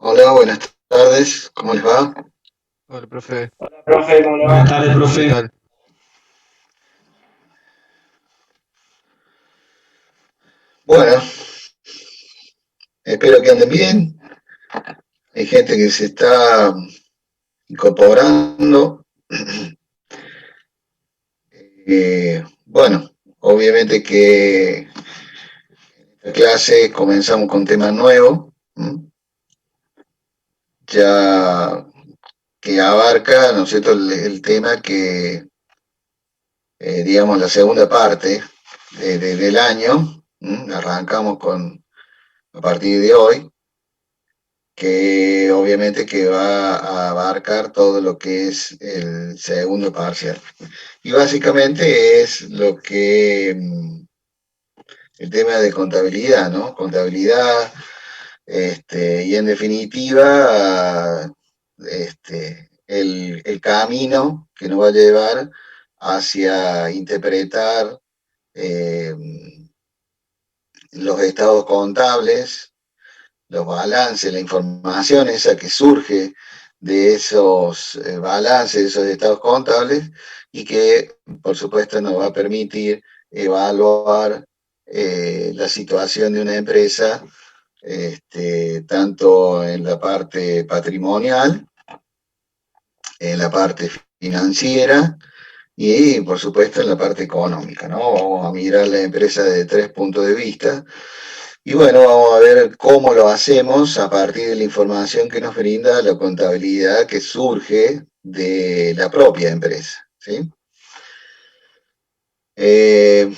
Hola, buenas tardes, ¿cómo les va? Hola, profe. Profe, ¿cómo le va? Buenas tardes, ¿Qué profe. tal? Bueno, espero que anden bien. Hay gente que se está incorporando. Bueno, obviamente que en esta clase comenzamos con temas nuevos, ya que abarca, ¿no es cierto?, el tema que, digamos, la segunda parte del año. Arrancamos a partir de hoy, que obviamente que va a abarcar todo lo que es el segundo parcial. Y básicamente es lo que el tema de contabilidad, ¿no? Contabilidad, y en definitiva, el camino que nos va a llevar hacia interpretar eh, los estados contables, los balances, la información esa que surge de esos balances, de esos estados contables, y que por supuesto nos va a permitir evaluar la situación de una empresa, tanto en la parte patrimonial, en la parte financiera y por supuesto en la parte económica, ¿no? Vamos a mirar la empresa desde tres puntos de vista. Y bueno, vamos a ver cómo lo hacemos a partir de la información que nos brinda la contabilidad que surge de la propia empresa, ¿sí? Eh,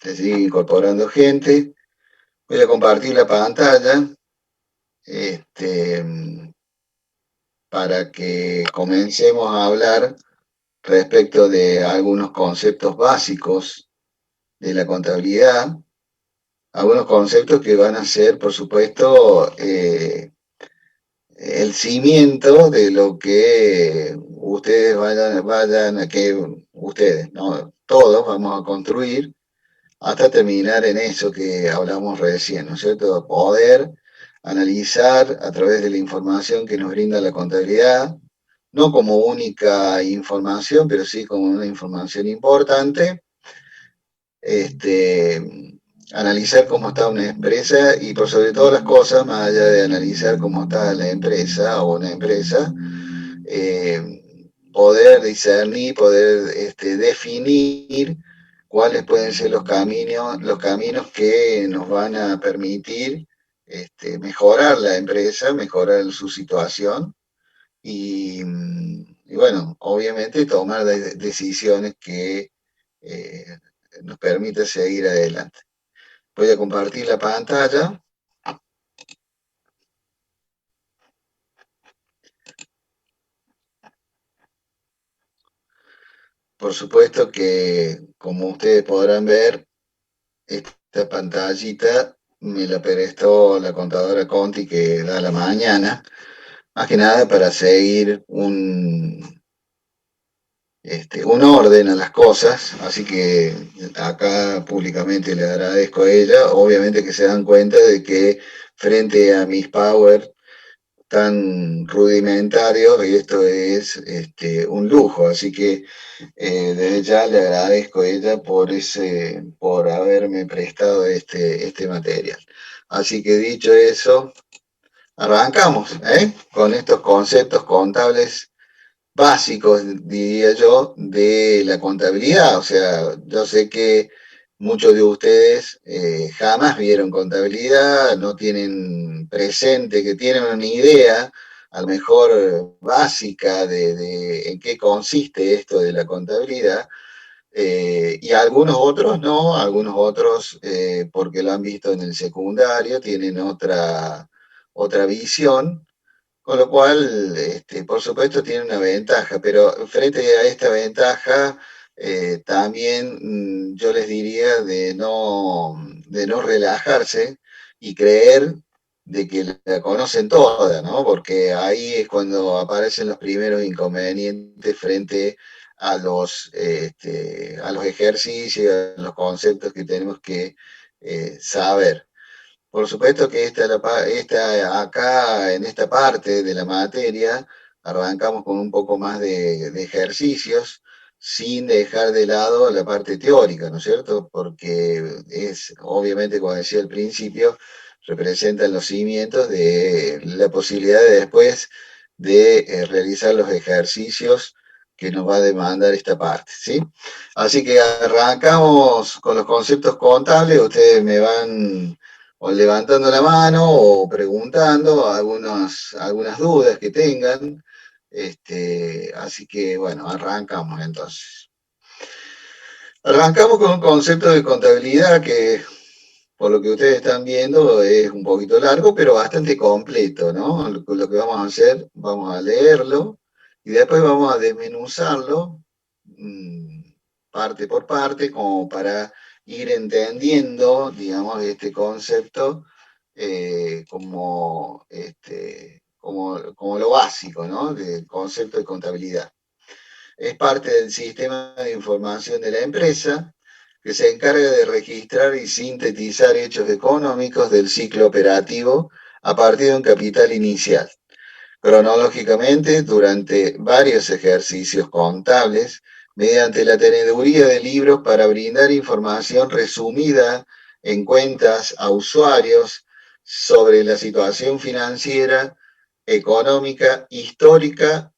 Se sigue incorporando gente. Voy a compartir la pantalla, este, para que comencemos a hablar respecto de algunos conceptos básicos de la contabilidad, algunos conceptos que van a ser, por supuesto, el cimiento de lo que ustedes vayan a que ustedes, ¿no? Todos vamos a construir hasta terminar en eso que hablamos recién, ¿no es cierto? Poder analizar a través de la información que nos brinda la contabilidad, no como única información, pero sí como una información importante, este, analizar cómo está una empresa y por sobre todas las cosas, más allá de analizar cómo está la empresa o una empresa, poder discernir, poder definir cuáles pueden ser los caminos que nos van a permitir mejorar la empresa, mejorar su situación y bueno, obviamente tomar decisiones que eh, nos permita seguir adelante. Voy a compartir la pantalla. Por supuesto que, como ustedes podrán ver, esta pantallita me la prestó la contadora Conti que da a la mañana, más que nada para seguir un orden a las cosas, así que acá públicamente le agradezco a ella, obviamente que se dan cuenta de que frente a mis power tan rudimentarios, y esto es un lujo, así que desde ya le agradezco a ella por haberme prestado este material. Así que dicho eso, arrancamos con estos conceptos contables básicos, diría yo, de la contabilidad. O sea, yo sé que muchos de ustedes jamás vieron contabilidad, no tienen presente, que tienen una idea, a lo mejor básica, de en qué consiste esto de la contabilidad. Y algunos otros no, algunos otros porque lo han visto en el secundario, tienen otra visión, con lo cual, por supuesto, tiene una ventaja, pero frente a esta ventaja, también yo les diría de no relajarse y creer de que la conocen toda, ¿no? Porque ahí es cuando aparecen los primeros inconvenientes frente a los ejercicios, a los conceptos que tenemos que saber. Por supuesto que acá, en esta parte de la materia, arrancamos con un poco más de ejercicios, sin dejar de lado la parte teórica, ¿no es cierto? Porque es, obviamente, como decía al principio, representan los cimientos de la posibilidad de después de realizar los ejercicios que nos va a demandar esta parte, ¿sí? Así que arrancamos con los conceptos contables, ustedes me van o levantando la mano o preguntando algunas dudas que tengan. Así que bueno, arrancamos entonces. Arrancamos con un concepto de contabilidad que, por lo que ustedes están viendo, es un poquito largo, pero bastante completo, ¿no? Lo que vamos a hacer, vamos a leerlo y después vamos a desmenuzarlo parte por parte, como para ir entendiendo, digamos, este concepto como lo básico, ¿no? Del concepto de contabilidad. Es parte del sistema de información de la empresa que se encarga de registrar y sintetizar hechos económicos del ciclo operativo a partir de un capital inicial. Cronológicamente, durante varios ejercicios contables, mediante la teneduría de libros para brindar información resumida en cuentas a usuarios sobre la situación financiera, económica, histórica,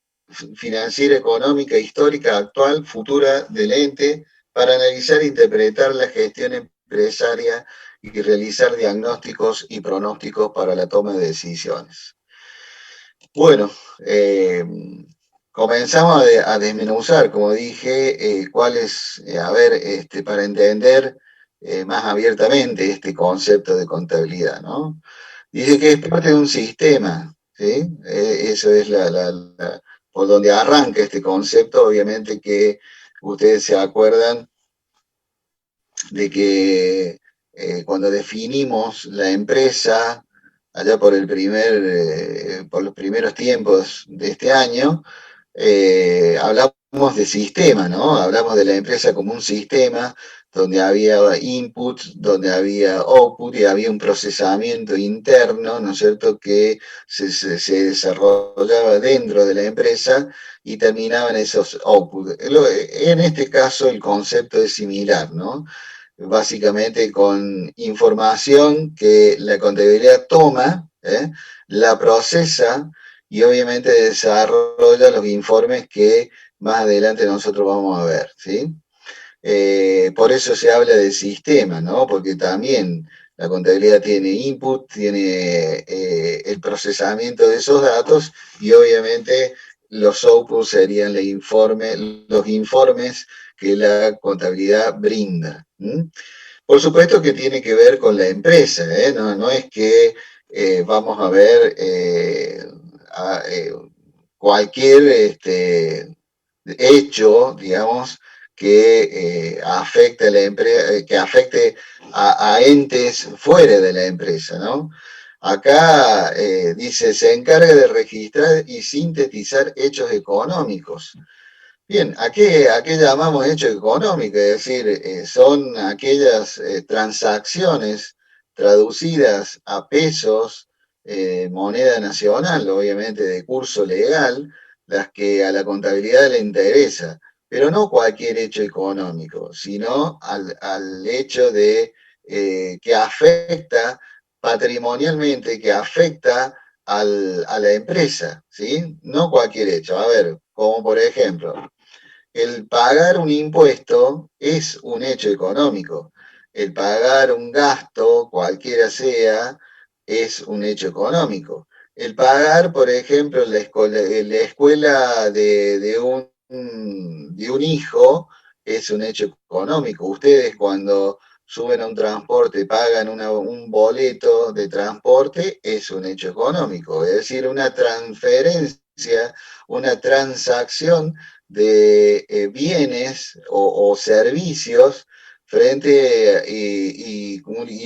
financiera, económica, histórica, actual, futura del ente, para analizar e interpretar la gestión empresaria y realizar diagnósticos y pronósticos para la toma de decisiones. Bueno, comenzamos a desmenuzar, como dije, para entender más abiertamente este concepto de contabilidad, ¿no? Dice que es parte de un sistema, ¿sí? Eso es por donde arranca este concepto. Obviamente que ustedes se acuerdan de que cuando definimos la empresa, allá por los primeros tiempos de este año, hablamos de sistema, ¿no? Hablamos de la empresa como un sistema donde había input, donde había output y había un procesamiento interno, ¿no es cierto?, que se desarrollaba dentro de la empresa y terminaban esos outputs. En este caso el concepto es similar, ¿no? Básicamente con información que la contabilidad toma, la procesa y obviamente desarrolla los informes que más adelante nosotros vamos a ver, ¿sí? Por eso se habla de sistema, ¿no? Porque también la contabilidad tiene input, tiene el procesamiento de esos datos y obviamente los outputs serían los informes que la contabilidad brinda. Por supuesto que tiene que ver con la empresa, ¿eh? No es que vamos a ver cualquier hecho, digamos, que afecte a la empresa, que afecte a entes fuera de la empresa, ¿no? Acá dice, se encarga de registrar y sintetizar hechos económicos. Bien, ¿a qué llamamos hecho económico? Es decir, son aquellas transacciones traducidas a pesos, moneda nacional, obviamente de curso legal, las que a la contabilidad le interesa, pero no cualquier hecho económico, sino al hecho de que afecta patrimonialmente, que afecta a la empresa, ¿sí? No cualquier hecho. A ver, como por ejemplo, el pagar un impuesto es un hecho económico. El pagar un gasto, cualquiera sea, es un hecho económico. El pagar, por ejemplo, la escuela de un hijo es un hecho económico. Ustedes cuando suben a un transporte, pagan un boleto de transporte, es un hecho económico. Es decir, una transferencia, una transacción de bienes o servicios frente y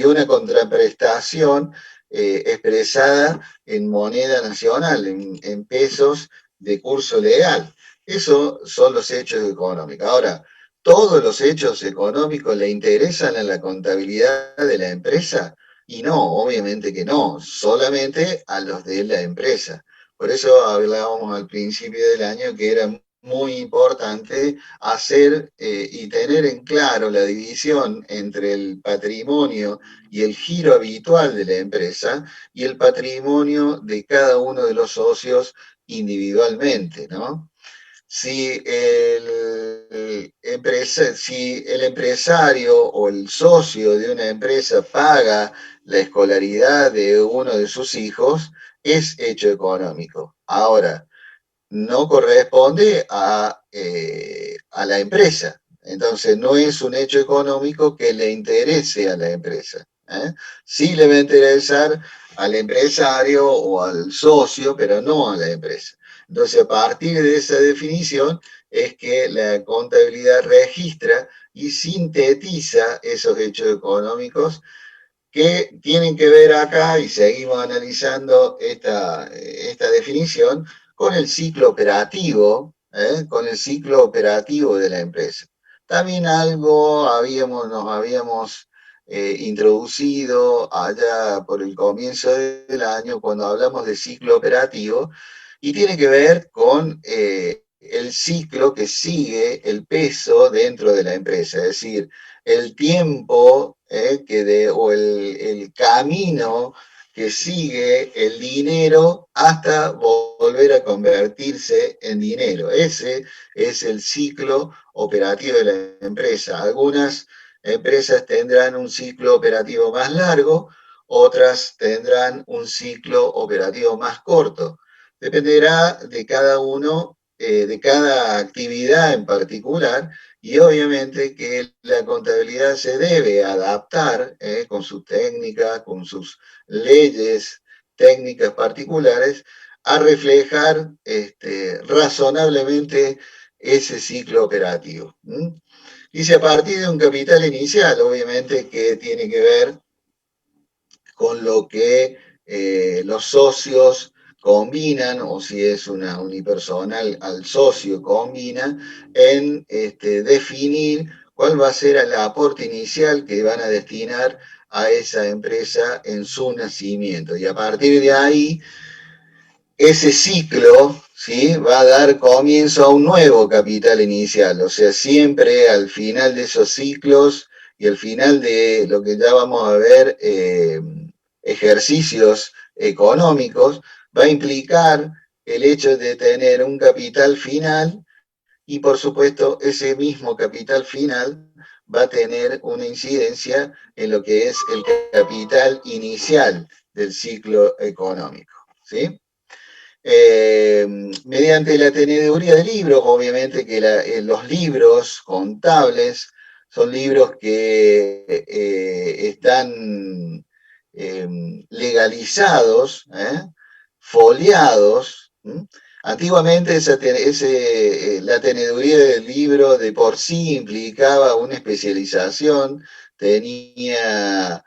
una contraprestación expresada en moneda nacional, en pesos de curso legal. Esos son los hechos económicos. Ahora, ¿todos los hechos económicos le interesan a la contabilidad de la empresa? Y no, obviamente que no, solamente a los de la empresa. Por eso hablábamos al principio del año que era muy importante hacer y tener en claro la división entre el patrimonio y el giro habitual de la empresa y el patrimonio de cada uno de los socios individualmente, ¿no? Si el empresario o el socio de una empresa paga la escolaridad de uno de sus hijos, es hecho económico. Ahora, no corresponde a la empresa. Entonces, no es un hecho económico que le interese a la empresa. ¿Eh? Sí le va a interesar al empresario o al socio, pero no a la empresa. Entonces, a partir de esa definición es que la contabilidad registra y sintetiza esos hechos económicos que tienen que ver acá, y seguimos analizando esta definición, con el ciclo operativo, con el ciclo operativo de la empresa. También algo nos habíamos introducido allá por el comienzo del año cuando hablamos de ciclo operativo, y tiene que ver con el ciclo que sigue el peso dentro de la empresa, es decir, el tiempo o el camino que sigue el dinero hasta volver a convertirse en dinero. Ese es el ciclo operativo de la empresa. Algunas empresas tendrán un ciclo operativo más largo, otras tendrán un ciclo operativo más corto. Dependerá de cada uno, de cada actividad en particular, y obviamente que la contabilidad se debe adaptar con sus técnicas, con sus leyes técnicas particulares, a reflejar razonablemente ese ciclo operativo. Dice, a partir de un capital inicial, obviamente que tiene que ver con lo que los socios combinan, o si es una unipersonal, al socio combina, en definir cuál va a ser el aporte inicial que van a destinar a esa empresa en su nacimiento. Y a partir de ahí, ese ciclo, ¿sí?, va a dar comienzo a un nuevo capital inicial. O sea, siempre al final de esos ciclos y al final de lo que ya vamos a ver, ejercicios económicos, va a implicar el hecho de tener un capital final, y por supuesto ese mismo capital final va a tener una incidencia en lo que es el capital inicial del ciclo económico, ¿sí? Mediante la teneduría de libros, obviamente que los libros contables son libros que están legalizados, foliados. Antiguamente la teneduría del libro de por sí implicaba una especialización, tenía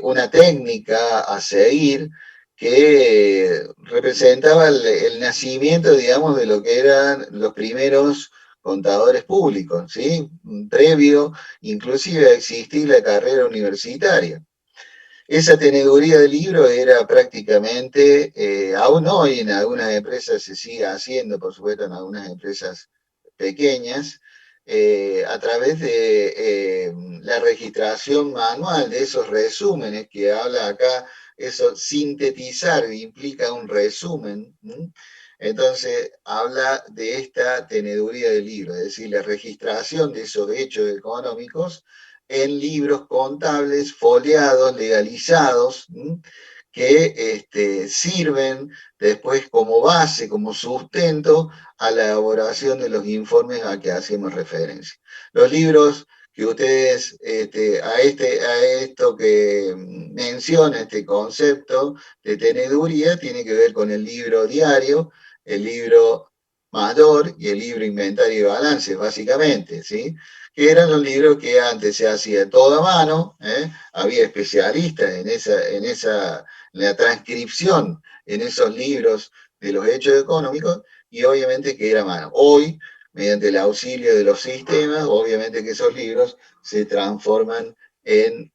una técnica a seguir, que representaba el nacimiento, digamos, de lo que eran los primeros contadores públicos, ¿sí? Previo inclusive a existir la carrera universitaria. Esa teneduría de libro era prácticamente, aún hoy en algunas empresas se sigue haciendo, por supuesto en algunas empresas pequeñas, a través de la registración manual de esos resúmenes que habla acá. Eso, sintetizar, implica un resumen. Entonces, habla de esta teneduría de libro, es decir, la registración de esos hechos económicos en libros contables, foliados, legalizados, que sirven después como base, como sustento a la elaboración de los informes a que hacemos referencia. Los libros que ustedes, a esto que menciona este concepto de teneduría, tiene que ver con el libro diario, el libro mayor y el libro inventario y balance, básicamente, ¿sí? Que eran los libros que antes se hacía todo a mano, había especialistas en la transcripción en esos libros de los hechos económicos, y obviamente que era a mano. Hoy, mediante el auxilio de los sistemas, obviamente que esos libros se transforman en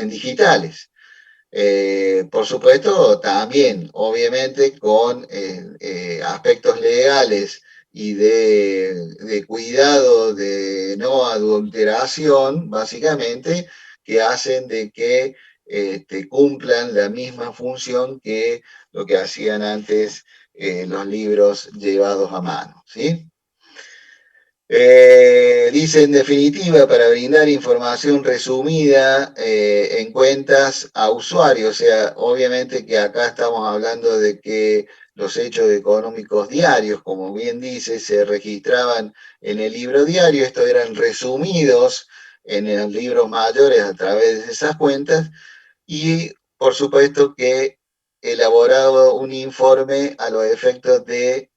digitales. Por supuesto, también, obviamente, con aspectos legales y de cuidado de no adulteración, básicamente, que hacen de que cumplan la misma función que lo que hacían antes los libros llevados a mano, ¿sí? Dice, en definitiva, para brindar información resumida en cuentas a usuarios, o sea, obviamente que acá estamos hablando de que los hechos económicos diarios, como bien dice, se registraban en el libro diario, estos eran resumidos en los libros mayores a través de esas cuentas, y por supuesto que elaborado un informe a los efectos de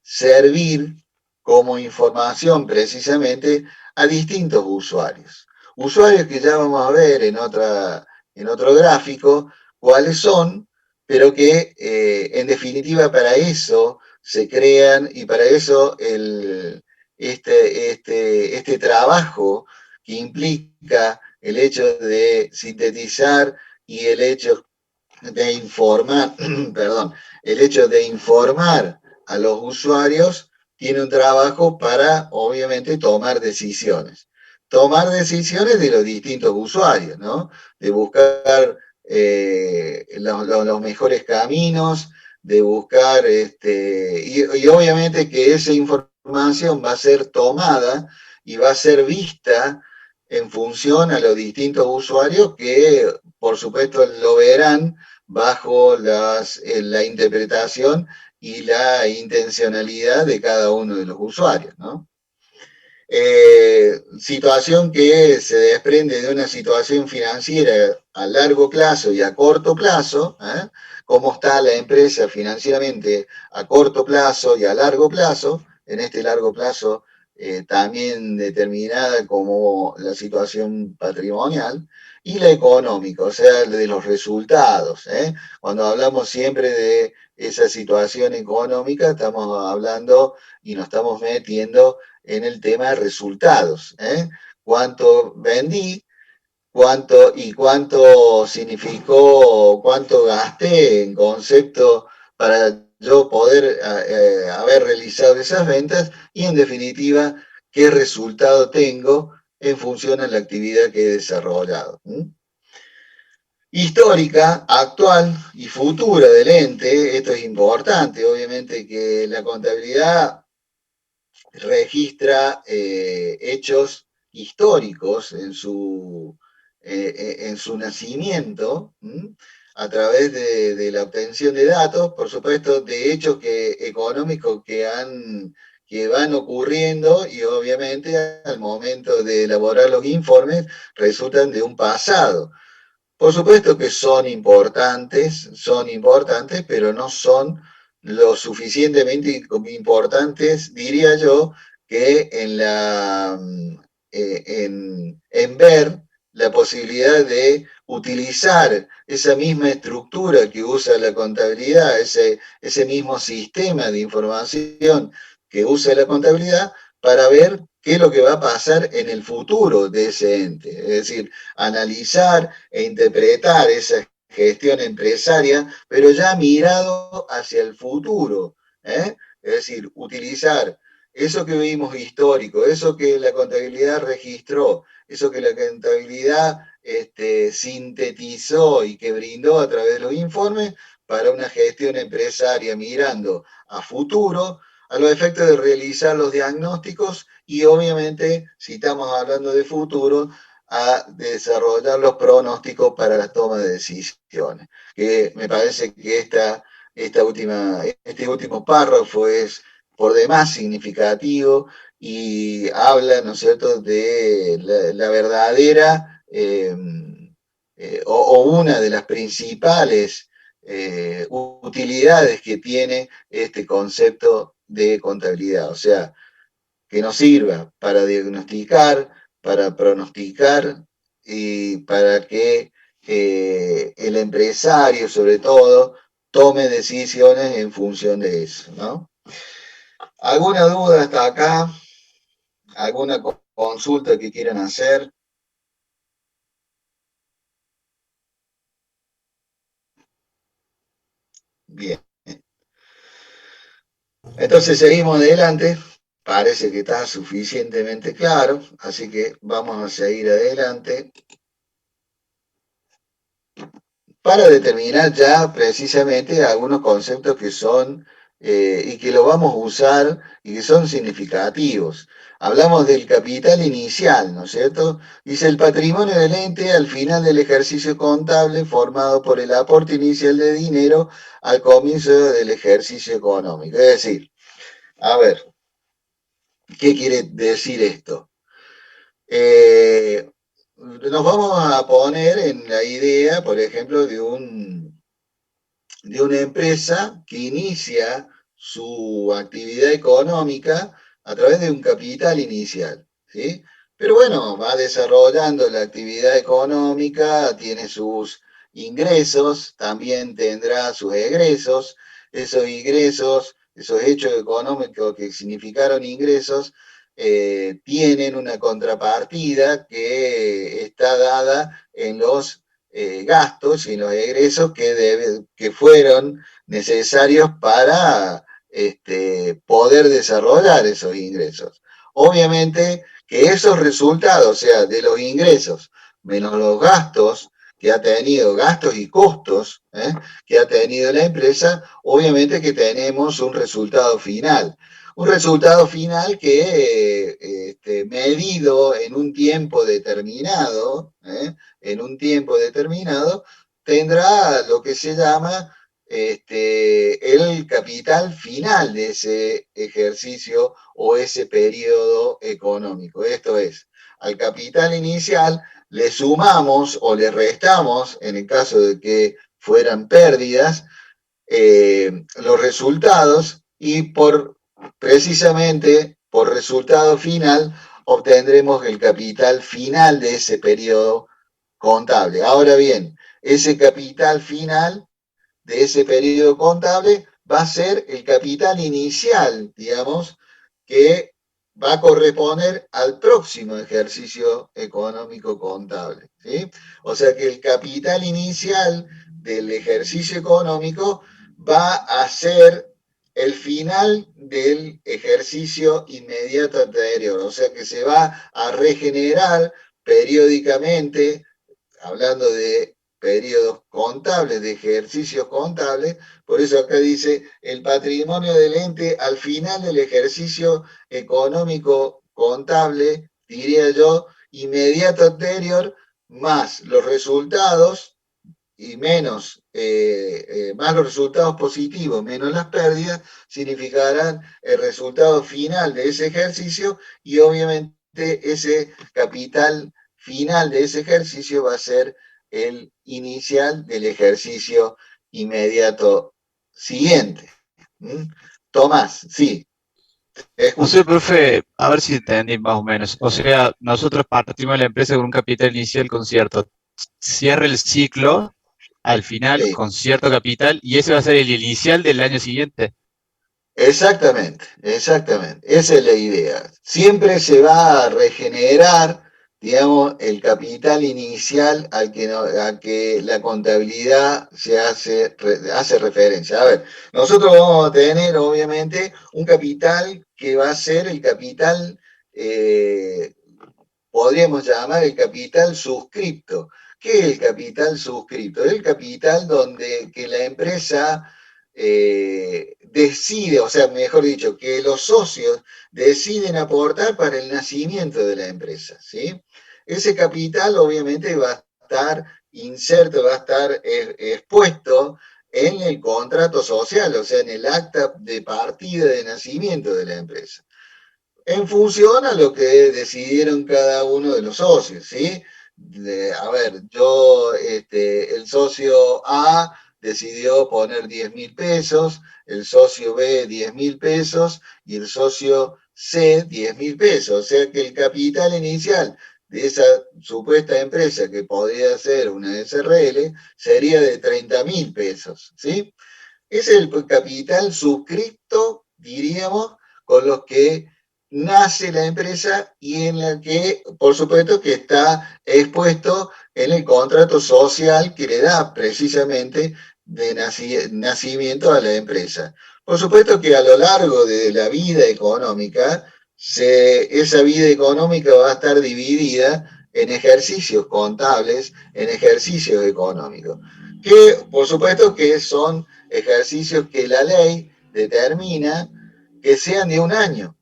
servir como información precisamente a distintos usuarios. Usuarios que ya vamos a ver en otro gráfico cuáles son, pero que en definitiva para eso se crean y para eso este trabajo que implica el hecho de sintetizar y el hecho de informar, perdón, el hecho de informar a los usuarios tiene un trabajo para, obviamente, tomar decisiones. Tomar decisiones de los distintos usuarios, ¿no? De buscar los mejores caminos, de buscar, y obviamente que esa información va a ser tomada y va a ser vista en función a los distintos usuarios que, por supuesto, lo verán bajo la interpretación y la intencionalidad de cada uno de los usuarios, ¿no? Situación que se desprende de una situación financiera a largo plazo y a corto plazo, ¿eh? Cómo está la empresa financieramente a corto plazo y a largo plazo, en este largo plazo también determinada como la situación patrimonial, y la económica, o sea, de los resultados. Cuando hablamos siempre de esa situación económica, estamos hablando y nos estamos metiendo en el tema de resultados. Cuánto vendí, cuánto significó, cuánto gasté en concepto para yo poder haber realizado esas ventas y en definitiva qué resultado tengo en función a la actividad que he desarrollado. Histórica, actual y futura del ente, esto es importante, obviamente que la contabilidad registra hechos históricos en su nacimiento, a través de la obtención de datos, por supuesto, de hechos económicos que van ocurriendo y obviamente al momento de elaborar los informes resultan de un pasado. Por supuesto que son importantes, pero no son lo suficientemente importantes, diría yo, que en ver la posibilidad de utilizar esa misma estructura que usa la contabilidad, ese mismo sistema de información que usa la contabilidad, para ver qué es lo que va a pasar en el futuro de ese ente. Es decir, analizar e interpretar esa gestión empresaria, pero ya mirado hacia el futuro. Es decir, utilizar eso que vimos histórico, eso que la contabilidad registró, eso que la contabilidad sintetizó y que brindó a través de los informes para una gestión empresaria mirando a futuro, a los efectos de realizar los diagnósticos y obviamente, si estamos hablando de futuro, a desarrollar los pronósticos para la toma de decisiones. Que me parece que este último párrafo es por demás significativo y habla, ¿no es cierto?, de la verdadera o una de las principales utilidades que tiene este concepto de contabilidad. O sea, que nos sirva para diagnosticar, para pronosticar y para que el empresario, sobre todo, tome decisiones en función de eso, ¿no? ¿Alguna duda hasta acá? ¿Alguna consulta que quieran hacer. Bien. Entonces seguimos adelante. Parece que está suficientemente claro, así que vamos a seguir adelante para determinar ya precisamente algunos conceptos que son y que lo vamos a usar y que son significativos. Hablamos del capital inicial, ¿no es cierto? Dice el patrimonio del ente al final del ejercicio contable formado por el aporte inicial de dinero al comienzo del ejercicio económico. Es decir, a ver, ¿qué quiere decir esto? Nos vamos a poner en la idea, por ejemplo, de una empresa que inicia su actividad económica a través de un capital inicial, ¿sí? Pero bueno, va desarrollando la actividad económica, tiene sus ingresos, también tendrá sus egresos, esos ingresos, esos hechos económicos que significaron ingresos, tienen una contrapartida que está dada en los gastos y los egresos que fueron necesarios para poder desarrollar esos ingresos. Obviamente que esos resultados, o sea, de los ingresos menos los gastos que ha tenido, gastos y costos que ha tenido la empresa, obviamente que tenemos un resultado final. Un resultado final que medido en un tiempo determinado, tendrá lo que se llama el capital final de ese ejercicio o ese periodo económico. Esto es, al capital inicial le sumamos o le restamos, en el caso de que fueran pérdidas, los resultados y precisamente por resultado final obtendremos el capital final de ese periodo contable. Ahora bien, ese capital final de ese periodo contable va a ser el capital inicial, digamos, que va a corresponder al próximo ejercicio económico contable, ¿sí? O sea que el capital inicial del ejercicio económico va a ser el final del ejercicio inmediato anterior, o sea que se va a regenerar periódicamente, hablando de periodos contables, de ejercicios contables, por eso acá dice el patrimonio del ente al final del ejercicio económico contable, diría yo, inmediato anterior, más los resultados y más los resultados positivos, menos las pérdidas, significarán el resultado final de ese ejercicio y obviamente ese capital final de ese ejercicio va a ser el inicial del ejercicio inmediato siguiente. ¿Mm? Tomás, sí, O sea, escucho. profe, a ver si entendí más o menos. O sea, nosotros partimos de la empresa con un capital inicial con cierto, cierra el ciclo al final Sí. con cierto capital y ese va a ser el inicial del año siguiente. Exactamente, exactamente. Esa es la idea. Siempre se va a regenerar, digamos, el capital inicial al que la contabilidad hace referencia. A ver, nosotros vamos a tener, obviamente, un capital que va a ser el capital, eh, podríamos llamar el capital suscripto. ¿Qué es el capital suscripto? Es el capital donde que la empresa decide, o sea, mejor dicho, que los socios deciden aportar para el nacimiento de la empresa, ¿sí? Ese capital obviamente va a estar inserto, va a estar expuesto en el contrato social, o sea, en el acta de partida de nacimiento de la empresa en función a lo que decidieron cada uno de los socios, ¿sí? A ver, el socio A decidió poner 10.000 pesos, el socio B 10.000 pesos y el socio C 10.000 pesos. O sea que el capital inicial de esa supuesta empresa que podría ser una SRL sería de 30.000 pesos, ¿sí? Ese es el capital suscripto, diríamos, con los que nace la empresa y en la que, por supuesto, que está expuesto en el contrato social que le da precisamente de nacimiento a la empresa. Por supuesto que a lo largo de la vida económica, esa vida económica va a estar dividida en ejercicios contables, en ejercicios económicos, que por supuesto que son ejercicios que la ley determina que sean de un año.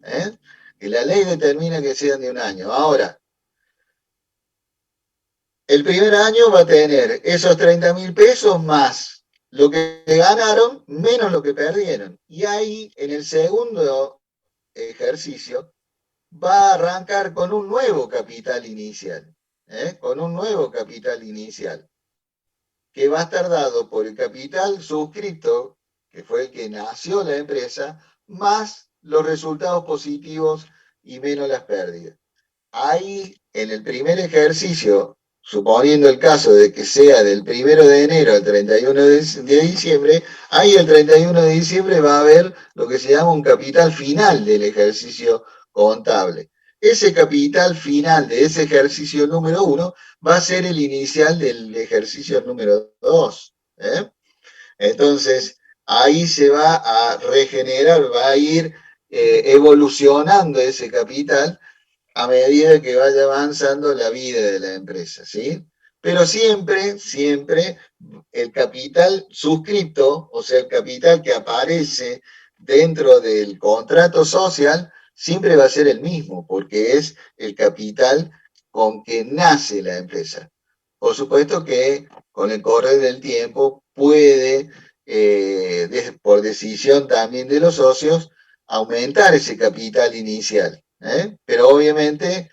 ¿eh? Y la ley determina que sean de un año. Ahora, el primer año va a tener esos 30.000 pesos más lo que ganaron menos lo que perdieron. Y ahí, en el segundo ejercicio, va a arrancar con un nuevo capital inicial. Con un nuevo capital inicial, que va a estar dado por el capital suscrito, que fue el que nació la empresa, más los resultados positivos y menos las pérdidas. Ahí, en el primer ejercicio, suponiendo el caso de que sea del 1 de enero al 31 de diciembre, ahí el 31 de diciembre va a haber lo que se llama un capital final del ejercicio contable. Ese capital final de ese ejercicio número 1 va a ser el inicial del ejercicio número 2. Entonces, ahí se va a regenerar, va a ir evolucionando ese capital a medida que vaya avanzando la vida de la empresa, ¿sí? Pero siempre, siempre el capital suscripto, o sea, el capital que aparece dentro del contrato social, siempre va a ser el mismo, porque es el capital con que nace la empresa. Por supuesto que con el correr del tiempo puede, por decisión también de los socios, aumentar ese capital inicial. Pero obviamente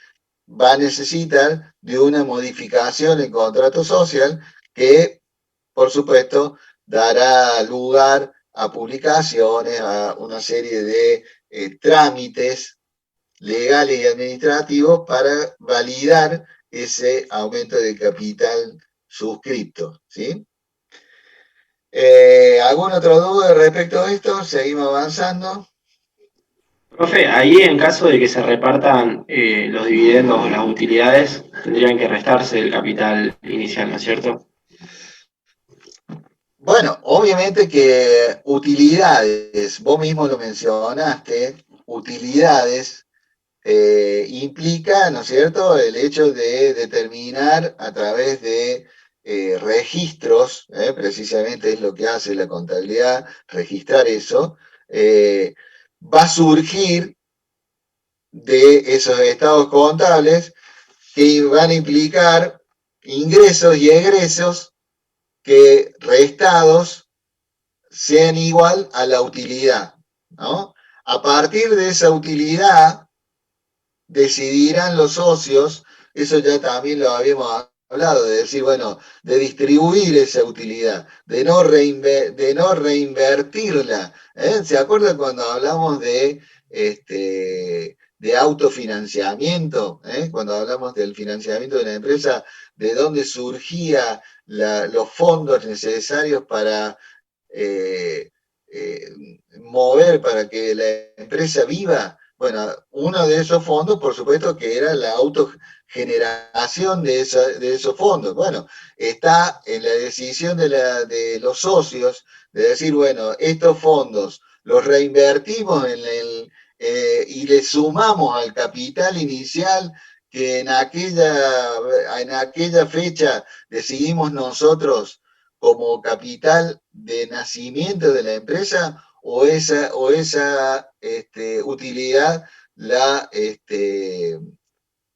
va a necesitar de una modificación en contrato social que, por supuesto, dará lugar a publicaciones, a una serie de trámites legales y administrativos para validar ese aumento de capital suscripto. ¿Sí? ¿Alguna otra duda respecto a esto? Seguimos avanzando. Profe, ahí en caso de que se repartan los dividendos o las utilidades, tendrían que restarse del capital inicial, ¿no es cierto? Bueno, obviamente que utilidades, vos mismo lo mencionaste, utilidades implica, ¿no es cierto?, el hecho de determinar a través de registros, precisamente es lo que hace la contabilidad, registrar eso, eh, va a surgir de esos estados contables que van a implicar ingresos y egresos que restados sean igual a la utilidad, ¿no? A partir de esa utilidad decidirán los socios, eso ya también lo habíamos hablado, de decir, bueno, de distribuir esa utilidad, de no reinvertirla. ¿Se acuerdan cuando hablamos de autofinanciamiento? Cuando hablamos del financiamiento de la empresa, de dónde surgían los fondos necesarios para eh, eh, mover para que la empresa viva. Bueno, uno de esos fondos, por supuesto, que era la autogeneración de esos fondos. Bueno, está en la decisión de los socios de decir, bueno, estos fondos los reinvertimos y le sumamos al capital inicial que en aquella fecha decidimos nosotros como capital de nacimiento de la empresa o esa utilidad la,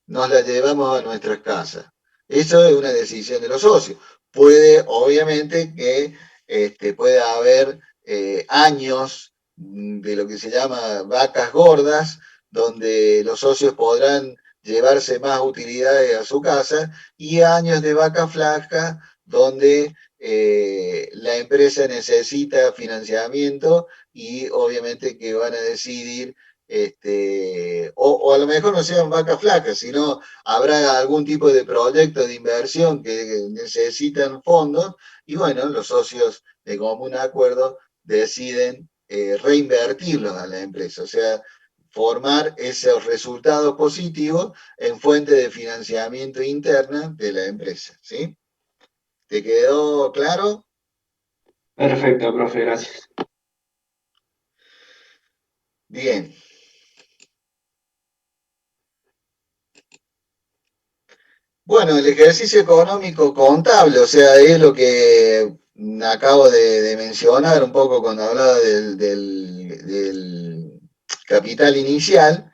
nos la llevamos a nuestras casas. Eso es una decisión de los socios. Puede, obviamente, que pueda haber años de lo que se llama vacas gordas, donde los socios podrán llevarse más utilidades a su casa, y años de vaca flaca, donde la empresa necesita financiamiento y obviamente que van a decidir o a lo mejor no sean vacas flacas, sino habrá algún tipo de proyecto de inversión que necesitan fondos y bueno, los socios de común acuerdo deciden reinvertirlos a la empresa. O sea, transformar esos resultados positivos en fuente de financiamiento interna de la empresa, ¿sí? ¿Te quedó claro? Perfecto, profe, gracias. Bien. Bueno, el ejercicio económico contable, o sea, es lo que acabo de mencionar un poco cuando hablaba del capital inicial,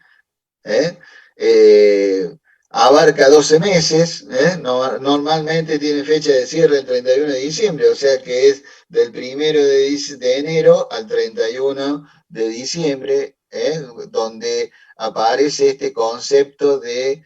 ¿eh? Eh, abarca 12 meses, ¿eh? Normalmente tiene fecha de cierre el 31 de diciembre, o sea que es del 1 de enero al 31 de diciembre, donde aparece este concepto de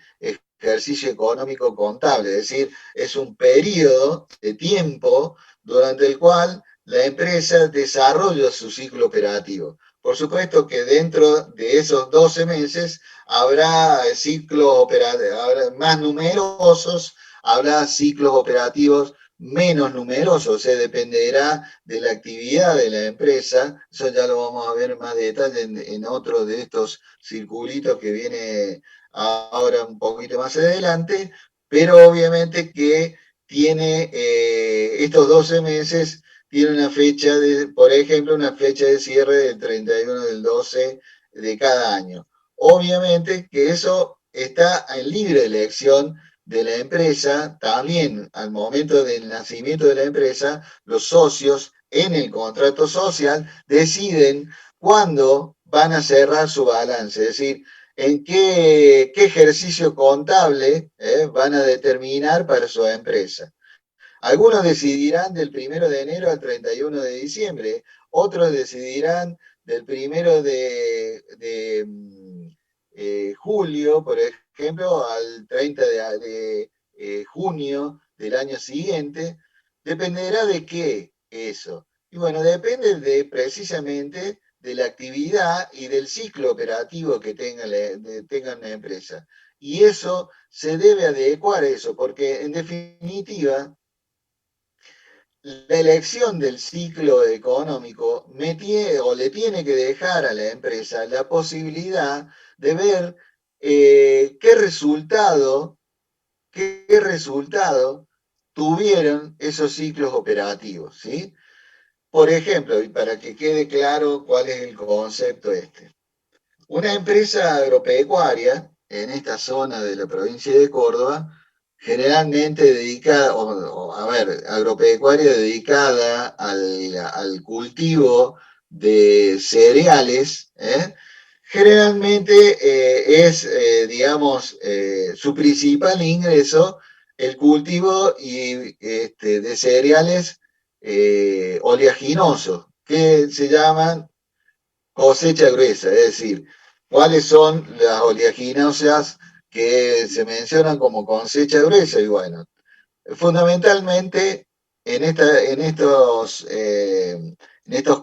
ejercicio económico contable, es decir, es un periodo de tiempo durante el cual la empresa desarrolla su ciclo operativo. Por supuesto que dentro de esos 12 meses habrá ciclos operativos más numerosos, habrá ciclos operativos menos numerosos, o sea, dependerá de la actividad de la empresa. Eso ya lo vamos a ver más detalle en otro de estos circulitos que viene ahora un poquito más adelante, pero obviamente que tiene estos 12 meses, tiene una fecha por ejemplo, una fecha de cierre del 31 del 12 de cada año. Obviamente que eso está en libre elección de la empresa. También al momento del nacimiento de la empresa, los socios en el contrato social deciden cuándo van a cerrar su balance, es decir, en qué ejercicio contable van a determinar para su empresa. Algunos decidirán del 1 de enero al 31 de diciembre, otros decidirán del 1 de julio, por ejemplo, al 30 de junio del año siguiente. Dependerá de qué eso. Y bueno, depende precisamente de la actividad y del ciclo operativo que tenga una empresa. Y eso se debe adecuar a eso, porque en definitiva, la elección del ciclo económico le tiene que dejar a la empresa la posibilidad de ver qué resultado tuvieron esos ciclos operativos, ¿sí? Por ejemplo, y para que quede claro cuál es el concepto este. Una empresa agropecuaria en esta zona de la provincia de Córdoba, generalmente dedicada, agropecuaria dedicada al cultivo de cereales, generalmente es, digamos, su principal ingreso el cultivo de cereales oleaginosos, que se llaman cosecha gruesa, es decir, cuáles son las oleaginosas que se mencionan como cosecha gruesa. Y bueno, fundamentalmente en estos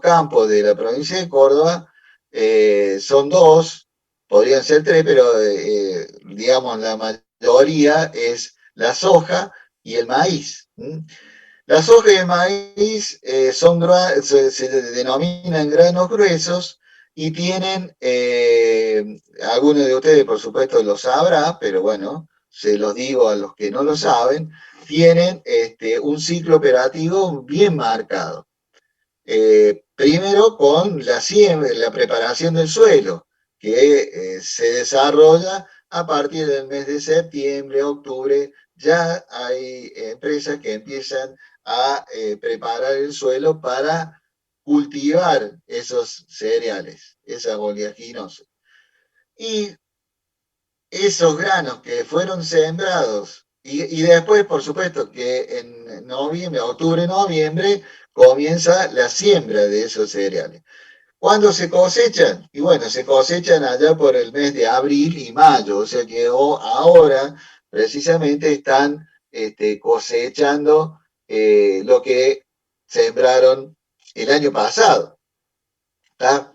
campos de la provincia de Córdoba son dos, podrían ser tres, pero digamos la mayoría es la soja y el maíz. La soja y el maíz se denominan granos gruesos y tienen, algunos de ustedes por supuesto lo sabrán, pero bueno, se los digo a los que no lo saben, tienen un ciclo operativo bien marcado. Primero con la preparación del suelo, que se desarrolla a partir del mes de septiembre, octubre. Ya hay empresas que empiezan a preparar el suelo para cultivar esos cereales, esas oleaginosas. Y esos granos que fueron sembrados, y después, por supuesto, que en noviembre, octubre, noviembre, comienza la siembra de esos cereales. ¿Cuándo se cosechan? Y bueno, se cosechan allá por el mes de abril y mayo, o sea que ahora precisamente están cosechando lo que sembraron el año pasado. ¿Tá?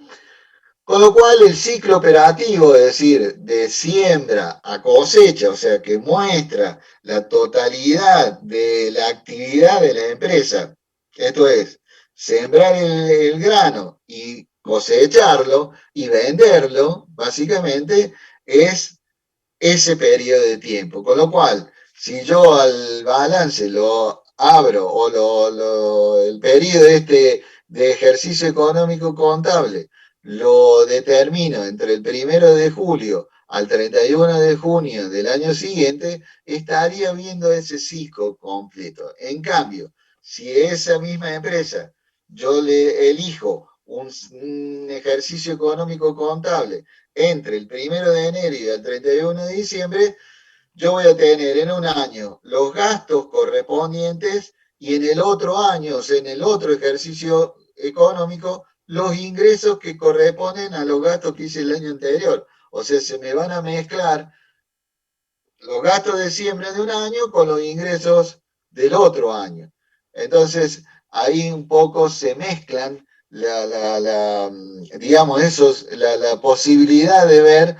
Con lo cual el ciclo operativo, es decir, de siembra a cosecha, o sea que muestra la totalidad de la actividad de la empresa, esto es, sembrar el grano y cosecharlo y venderlo, básicamente, es ese periodo de tiempo. Con lo cual, si yo al balance lo abro o el periodo de ejercicio económico contable lo determino entre el 1 de julio al 31 de junio del año siguiente, estaría viendo ese ciclo completo. En cambio, si esa misma empresa yo le elijo un ejercicio económico contable entre el 1 de enero y el 31 de diciembre, yo voy a tener en un año los gastos correspondientes y en el otro año, o sea, en el otro ejercicio económico, los ingresos que corresponden a los gastos que hice el año anterior. O sea, se me van a mezclar los gastos de siembra de un año con los ingresos del otro año. Entonces, ahí un poco se mezclan digamos, la posibilidad de ver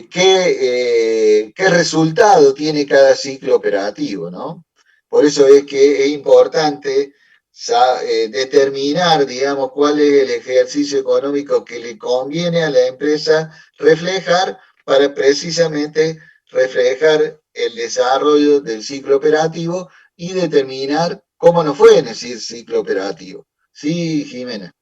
qué resultado tiene cada ciclo operativo, ¿no? Por eso es que es importante determinar, digamos, cuál es el ejercicio económico que le conviene a la empresa reflejar para precisamente reflejar el desarrollo del ciclo operativo y determinar cómo nos fue en ese ciclo operativo. Sí, Jimena.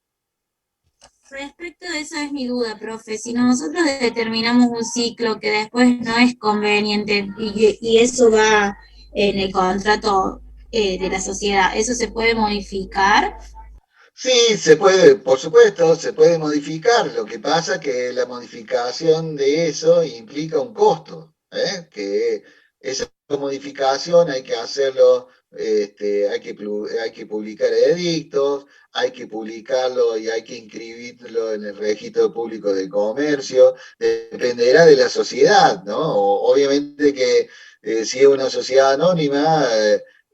Respecto de eso es mi duda, profe. Si nosotros determinamos un ciclo que después no es conveniente y eso va en el contrato de la sociedad, ¿eso se puede modificar? Sí, se puede, por supuesto, se puede modificar. Lo que pasa es que la modificación de eso implica un costo, ¿eh? Que esa modificación hay que hacerlo, hay que publicar edictos, hay que publicarlo y hay que inscribirlo en el registro público de comercio. Dependerá de la sociedad, ¿no? Obviamente que si es una sociedad anónima,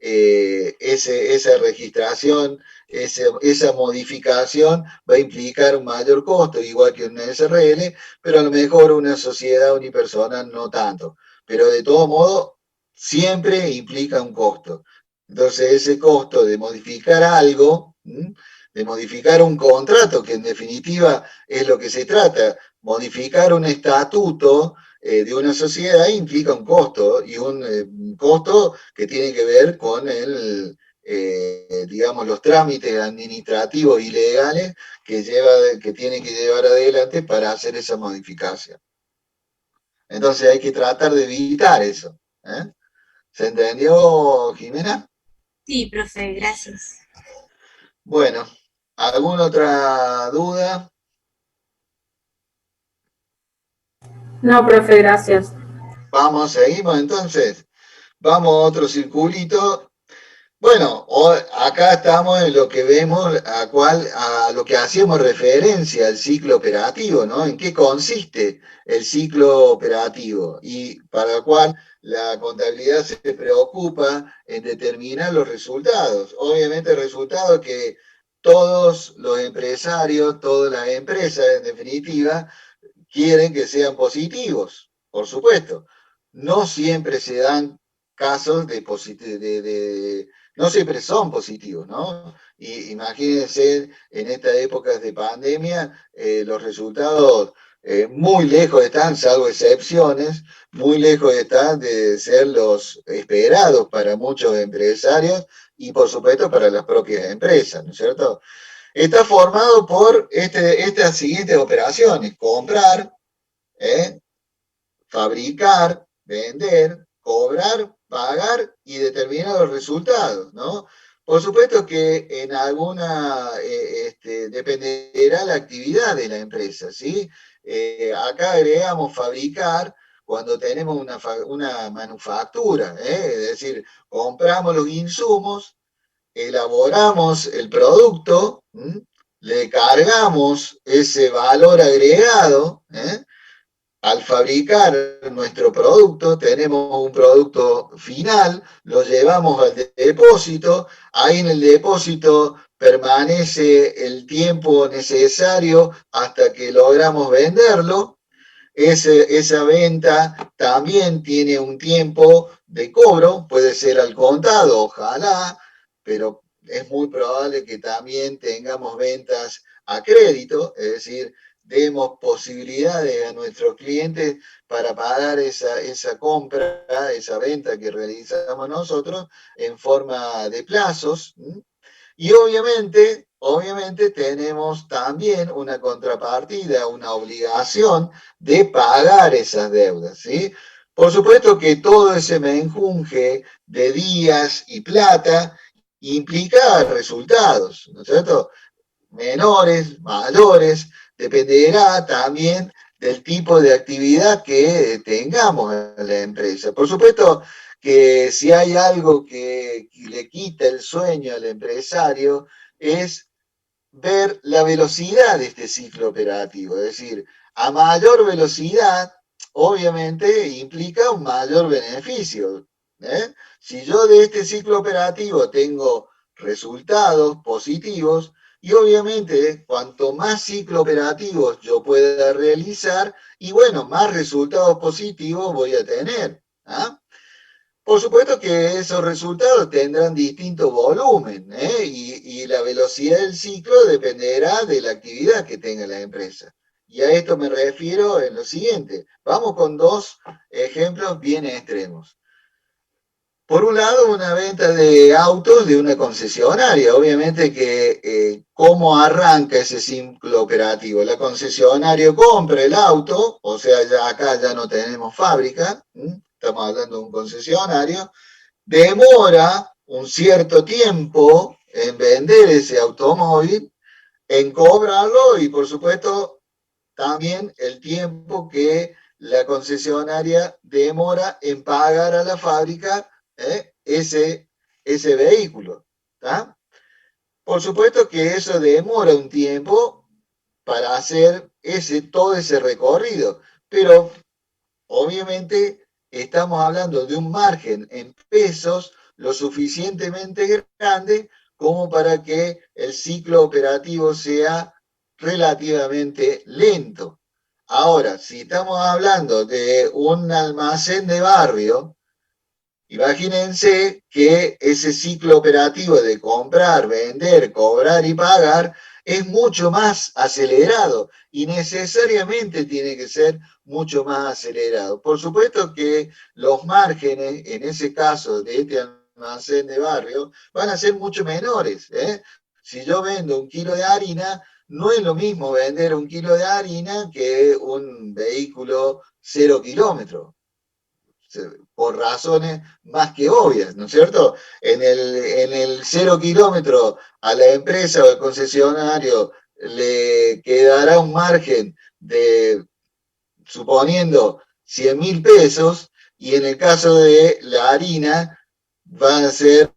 esa registración, esa modificación va a implicar un mayor costo, igual que una SRL, pero a lo mejor una sociedad unipersonal no tanto. Pero de todo modo, siempre implica un costo. Entonces, ese costo de modificar algo, de modificar un contrato, que en definitiva es lo que se trata, modificar un estatuto de una sociedad implica un costo, y un costo que tiene que ver con digamos, los trámites administrativos y legales que tiene que llevar adelante para hacer esa modificación. Entonces hay que tratar de evitar eso. ¿Eh? ¿Se entendió, Jimena? Sí, profe, gracias. Bueno, ¿alguna otra duda? No, profe, gracias. Vamos, seguimos entonces. Vamos a otro circulito. Bueno, acá estamos en lo que vemos, a lo que hacíamos referencia al ciclo operativo, ¿no? ¿En qué consiste el ciclo operativo? Y para el cual la contabilidad se preocupa en determinar los resultados. Obviamente resultados que todos los empresarios, todas las empresas, en definitiva, quieren que sean positivos, por supuesto. No siempre se dan casos no siempre son positivos, ¿no? Y imagínense, en estas épocas de pandemia, los resultados muy lejos están, salvo excepciones, muy lejos están de ser los esperados para muchos empresarios y por supuesto para las propias empresas, ¿no es cierto? Está formado por estas siguientes operaciones: comprar, fabricar, vender, cobrar, pagar y determinar los resultados, ¿no? Por supuesto que en alguna dependerá la actividad de la empresa, ¿sí? Acá agregamos fabricar cuando tenemos una manufactura, es decir, compramos los insumos, elaboramos el producto, le cargamos ese valor agregado, al fabricar nuestro producto, tenemos un producto final, lo llevamos al depósito, ahí en el depósito permanece el tiempo necesario hasta que logramos venderlo. Esa venta también tiene un tiempo de cobro, puede ser al contado, ojalá, pero es muy probable que también tengamos ventas a crédito, es decir, demos posibilidades a nuestros clientes para pagar esa compra, esa venta que realizamos nosotros en forma de plazos. Y obviamente tenemos también una contrapartida, una obligación de pagar esas deudas, ¿sí? Por supuesto que todo ese menjunje de días y plata implica resultados, ¿no es cierto? Menores, mayores, dependerá también del tipo de actividad que tengamos en la empresa. Por supuesto que si hay algo que le quita el sueño al empresario es ver la velocidad de este ciclo operativo, es decir, a mayor velocidad, obviamente implica un mayor beneficio. Si yo de este ciclo operativo tengo resultados positivos, y obviamente cuanto más ciclo operativos yo pueda realizar, y bueno, más resultados positivos voy a tener. ¿Ah? Por supuesto que esos resultados tendrán distinto volumen, y la velocidad del ciclo dependerá de la actividad que tenga la empresa. Y a esto me refiero en lo siguiente. Vamos con dos ejemplos bien extremos. Por un lado, una venta de autos de una concesionaria. Obviamente que cómo arranca ese ciclo operativo. La concesionaria compra el auto, o sea, acá ya no tenemos fábrica, estamos hablando de un concesionario, demora un cierto tiempo en vender ese automóvil, en cobrarlo y por supuesto también el tiempo que la concesionaria demora en pagar a la fábrica ese vehículo. ¿Tá? Por supuesto que eso demora un tiempo para hacer todo ese recorrido, pero obviamente estamos hablando de un margen en pesos lo suficientemente grande como para que el ciclo operativo sea relativamente lento. Ahora, si estamos hablando de un almacén de barrio, imagínense que ese ciclo operativo de comprar, vender, cobrar y pagar es mucho más acelerado y necesariamente tiene que ser mucho más acelerado. Por supuesto que los márgenes, en ese caso de este almacén de barrio, van a ser mucho menores. Si yo vendo 1 kilo de harina, no es lo mismo vender 1 kilo de harina que un vehículo 0 kilómetros, por razones más que obvias, ¿no es cierto? En el 0 kilómetro a la empresa o al concesionario le quedará un margen de, suponiendo, 100.000 pesos, y en el caso de la harina van a ser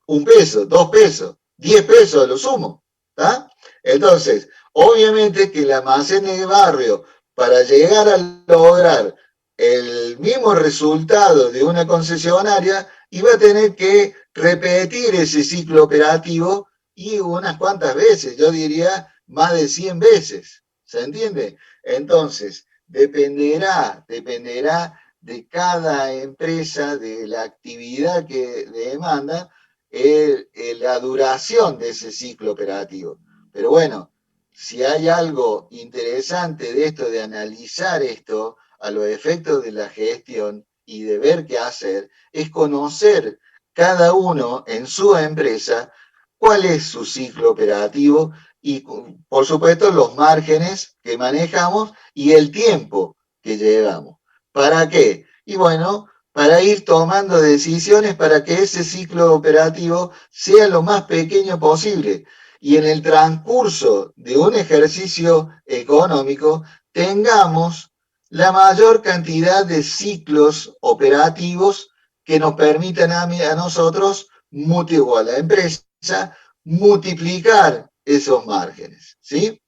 1 peso, 2 pesos, 10 pesos a lo sumo. ¿Tá? Entonces, obviamente que el almacén de barrio, para llegar a lograr el mismo resultado de una concesionaria, iba a tener que repetir ese ciclo operativo y unas cuantas veces, yo diría más de 100 veces. ¿Se entiende? Entonces, dependerá de cada empresa, de la actividad que demanda, la duración de ese ciclo operativo. Pero bueno, si hay algo interesante de esto, de analizar esto a los efectos de la gestión y de ver qué hacer, es conocer cada uno en su empresa cuál es su ciclo operativo y, por supuesto, los márgenes que manejamos y el tiempo que llevamos. ¿Para qué? Y bueno, para ir tomando decisiones para que ese ciclo operativo sea lo más pequeño posible y en el transcurso de un ejercicio económico tengamos la mayor cantidad de ciclos operativos que nos permitan a nosotros, o a la empresa, multiplicar esos márgenes, ¿sí?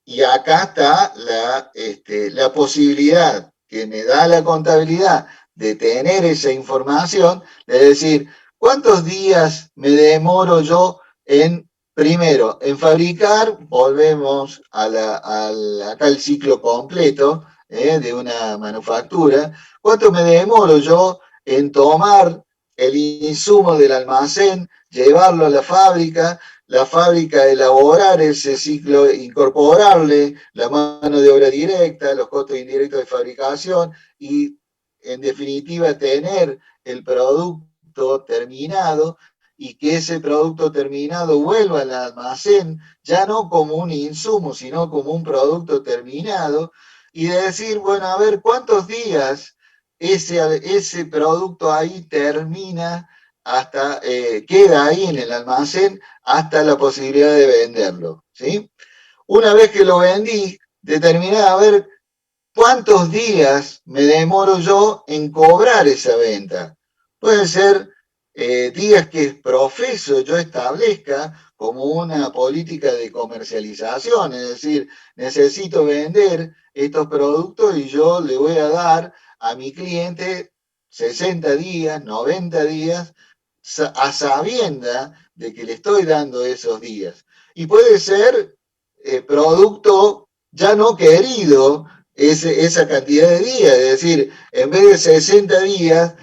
Y acá está la posibilidad que me da la contabilidad de tener esa información, de decir, ¿cuántos días me demoro yo primero, en fabricar? Volvemos acá al ciclo completo de una manufactura. ¿Cuánto me demoro yo en tomar el insumo del almacén, llevarlo a la fábrica, la fábrica elaborar ese ciclo, incorporarle la mano de obra directa, los costos indirectos de fabricación y, en definitiva, tener el producto terminado y que ese producto terminado vuelva al almacén, ya no como un insumo, sino como un producto terminado, y de decir, bueno, a ver, ¿cuántos días ese producto ahí termina hasta, queda ahí en el almacén hasta la posibilidad de venderlo, ¿sí? Una vez que lo vendí, determinar a ver cuántos días me demoro yo en cobrar esa venta. Pueden ser días que profeso, yo establezca como una política de comercialización, es decir, necesito vender estos productos y yo le voy a dar a mi cliente 60 días, 90 días, a sabienda de que le estoy dando esos días. Y puede ser producto ya no querido, esa cantidad de días, es decir, en vez de 60 días,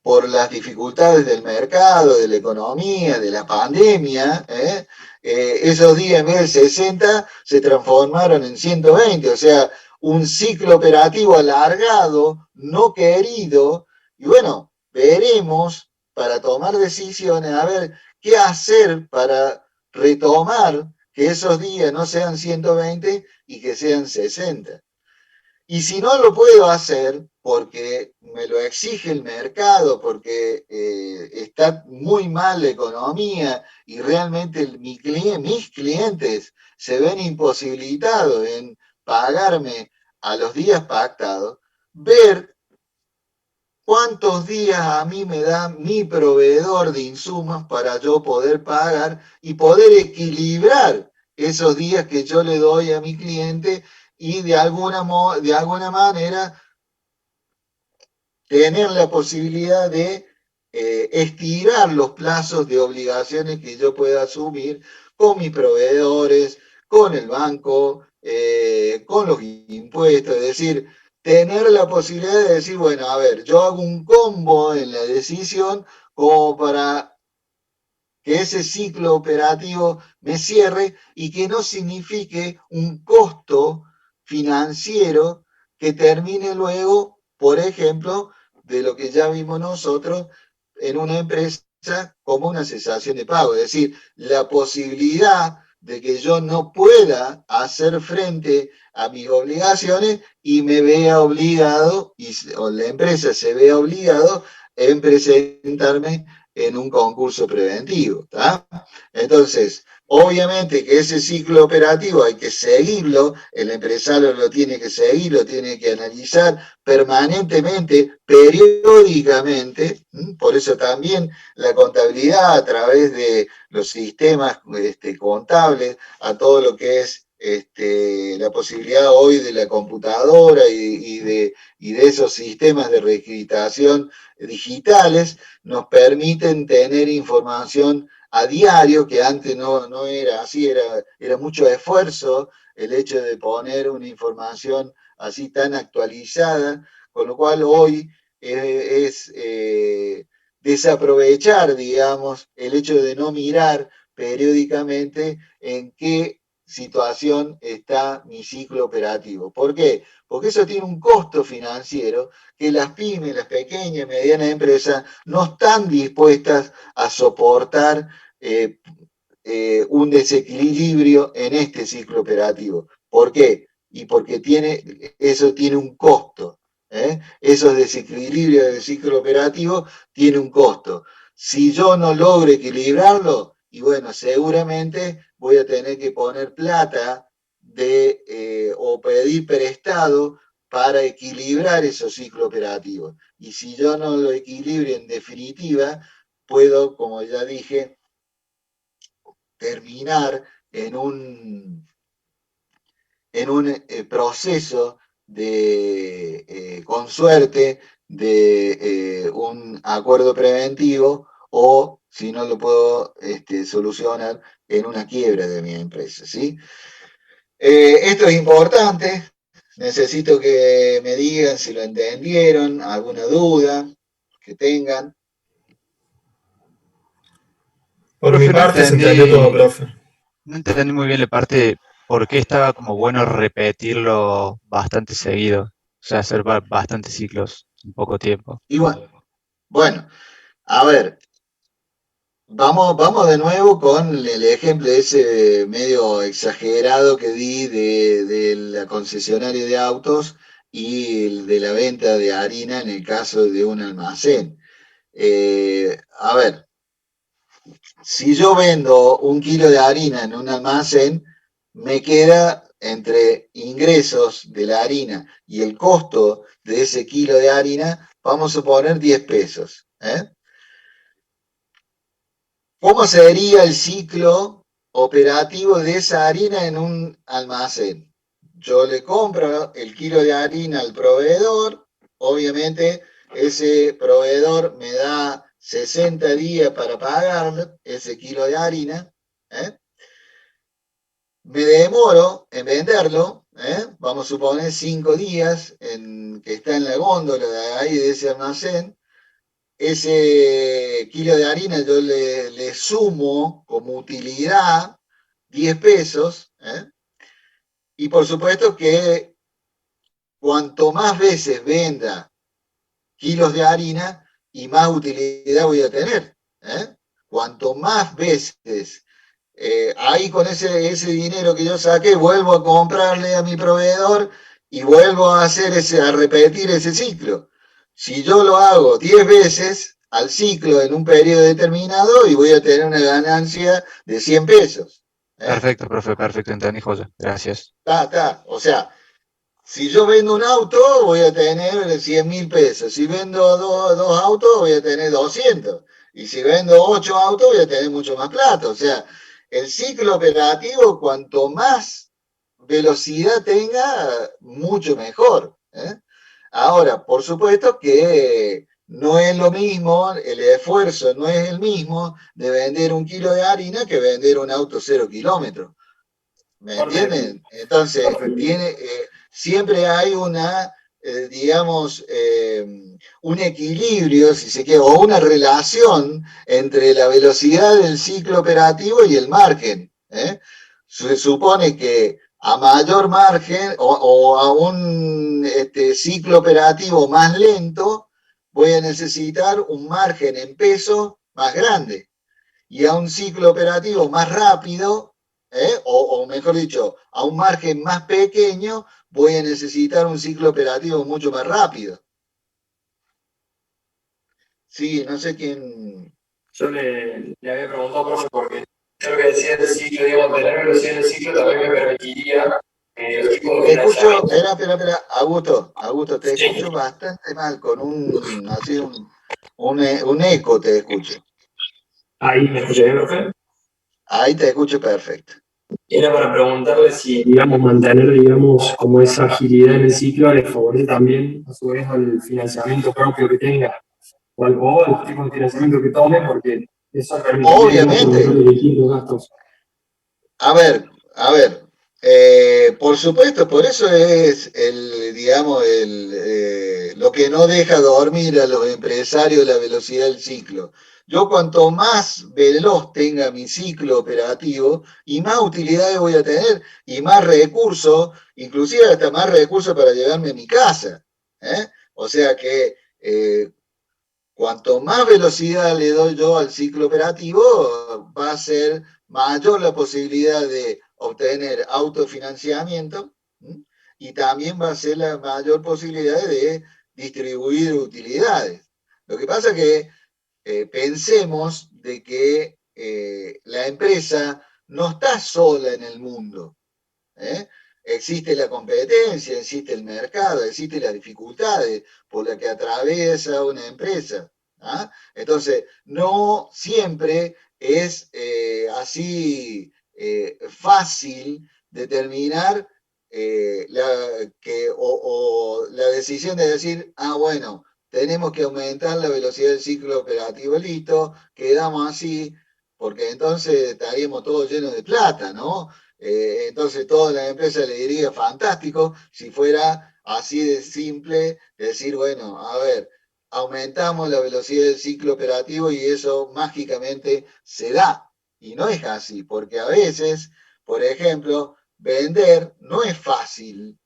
por las dificultades del mercado, de la economía, de la pandemia, esos días en vez de 60 se transformaron en 120, o sea, un ciclo operativo alargado, no querido, y bueno, veremos para tomar decisiones, a ver qué hacer para retomar que esos días no sean 120 y que sean 60. Y si no lo puedo hacer porque me lo exige el mercado, porque está muy mal la economía y realmente mis clientes se ven imposibilitados en pagarme a los días pactados, ver cuántos días a mí me da mi proveedor de insumos para yo poder pagar y poder equilibrar esos días que yo le doy a mi cliente y de alguna manera tener la posibilidad de estirar los plazos de obligaciones que yo pueda asumir con mis proveedores, con el banco, con los impuestos, es decir, tener la posibilidad de decir, bueno, a ver, yo hago un combo en la decisión como para que ese ciclo operativo me cierre y que no signifique un costo financiero que termine luego, por ejemplo, de lo que ya vimos nosotros en una empresa como una cesación de pago. Es decir, la posibilidad de que yo no pueda hacer frente a mis obligaciones y me vea obligado, o la empresa se vea obligado en presentarme en un concurso preventivo. ¿Tá? Entonces, obviamente que ese ciclo operativo hay que seguirlo, el empresario lo tiene que seguir, lo tiene que analizar permanentemente, periódicamente, por eso también la contabilidad a través de los sistemas contables, a todo lo que es la posibilidad hoy de la computadora y de esos sistemas de registración digitales, nos permiten tener información a diario, que antes no era así, era mucho esfuerzo el hecho de poner una información así tan actualizada, con lo cual hoy es desaprovechar, digamos, el hecho de no mirar periódicamente en qué situación está mi ciclo operativo. ¿Por qué? Porque eso tiene un costo financiero que las pymes, las pequeñas y medianas empresas no están dispuestas a soportar un desequilibrio en este ciclo operativo. ¿Por qué? Y porque eso tiene un costo. Esos desequilibrios del ciclo operativo tienen un costo. Si yo no logro equilibrarlo, y bueno, seguramente voy a tener que poner plata o pedir prestado para equilibrar esos ciclos operativos. Y si yo no lo equilibro en definitiva, puedo, como ya dije, terminar en un proceso con suerte, de un acuerdo preventivo o, si no lo puedo solucionar, en una quiebra de mi empresa, ¿sí? Esto es importante, necesito que me digan si lo entendieron, alguna duda que tengan. Por mi Profe, parte se entendió todo, profe. no entendí muy bien la parte de por qué estaba como bueno repetirlo bastante seguido. O sea, hacer bastantes ciclos en poco tiempo. Y bueno, a ver, vamos de nuevo con el ejemplo ese medio exagerado que di de la concesionaria de autos y el de la venta de harina en el caso de un almacén. A ver, si yo vendo 1 kilo de harina en un almacén, me queda entre ingresos de la harina y el costo de ese kilo de harina, vamos a poner 10 pesos. ¿Cómo sería el ciclo operativo de esa harina en un almacén? Yo le compro el kilo de harina al proveedor, obviamente ese proveedor me da 60 días para pagarle ese kilo de harina, me demoro en venderlo, vamos a suponer 5 días en que está en la góndola de ahí de ese almacén. Ese kilo de harina yo le sumo como utilidad 10 pesos, y por supuesto que cuanto más veces venda kilos de harina y más utilidad voy a tener. Cuanto más veces ahí con ese dinero que yo saqué vuelvo a comprarle a mi proveedor y vuelvo a repetir ese ciclo. Si yo lo hago 10 veces al ciclo en un periodo determinado y voy a tener una ganancia de 100 pesos. Perfecto, profe, perfecto, entendí, joya. Gracias. O sea, si yo vendo un auto, voy a tener 100.000 pesos. Si vendo dos autos, voy a tener 200. Y si vendo 8 autos, voy a tener mucho más plata. O sea, el ciclo operativo, cuanto más velocidad tenga, mucho mejor. Ahora, por supuesto que no es lo mismo, el esfuerzo no es el mismo de vender 1 kilo de harina que vender un auto 0 kilómetros. ¿Me entienden? Entonces, siempre hay digamos, un equilibrio, si se quiere, o una relación entre la velocidad del ciclo operativo y el margen. Se supone que a mayor margen o a un ciclo operativo más lento, voy a necesitar un margen en peso más grande. Y a un ciclo operativo más rápido, o mejor dicho, a un margen más pequeño, voy a necesitar un ciclo operativo mucho más rápido. Sí, no sé quién. Yo le había preguntado, profe, porque yo lo que decía del ciclo, digamos, tener velocidad en el ciclo también me permitiría los tipos de Te escucho, financiamiento. espera, Augusto, te escucho bastante mal, con un eco te escucho. Ahí me escuché, profe. Ahí te escucho perfecto. Era para preguntarle si, digamos, mantener, digamos, como esa agilidad en el ciclo le favorece también, a su vez, al financiamiento propio que tenga, o al tipo de financiamiento que tome, porque eso permitiría, digamos, aprovechar Obviamente. los distintos gastos. A ver, por supuesto, por eso es digamos, lo que no deja dormir a los empresarios la velocidad del ciclo. Yo cuanto más veloz tenga mi ciclo operativo y más utilidades voy a tener y más recursos, inclusive hasta más recursos para llevarme a mi casa. O sea que cuanto más velocidad le doy yo al ciclo operativo, va a ser mayor la posibilidad de obtener autofinanciamiento, y también va a ser la mayor posibilidad de distribuir utilidades. Lo que pasa es que pensemos de que la empresa no está sola en el mundo. Existe la competencia, existe el mercado, existen las dificultades por las que atraviesa una empresa. Entonces, no siempre es así fácil determinar la decisión de decir, bueno, tenemos que aumentar la velocidad del ciclo operativo, listo, quedamos así, porque entonces estaríamos todos llenos de plata, ¿no? Entonces toda la empresa le diría fantástico si fuera así de simple, decir, bueno, a ver, aumentamos la velocidad del ciclo operativo y eso mágicamente se da. Y no es así, porque a veces, por ejemplo, vender no es fácil.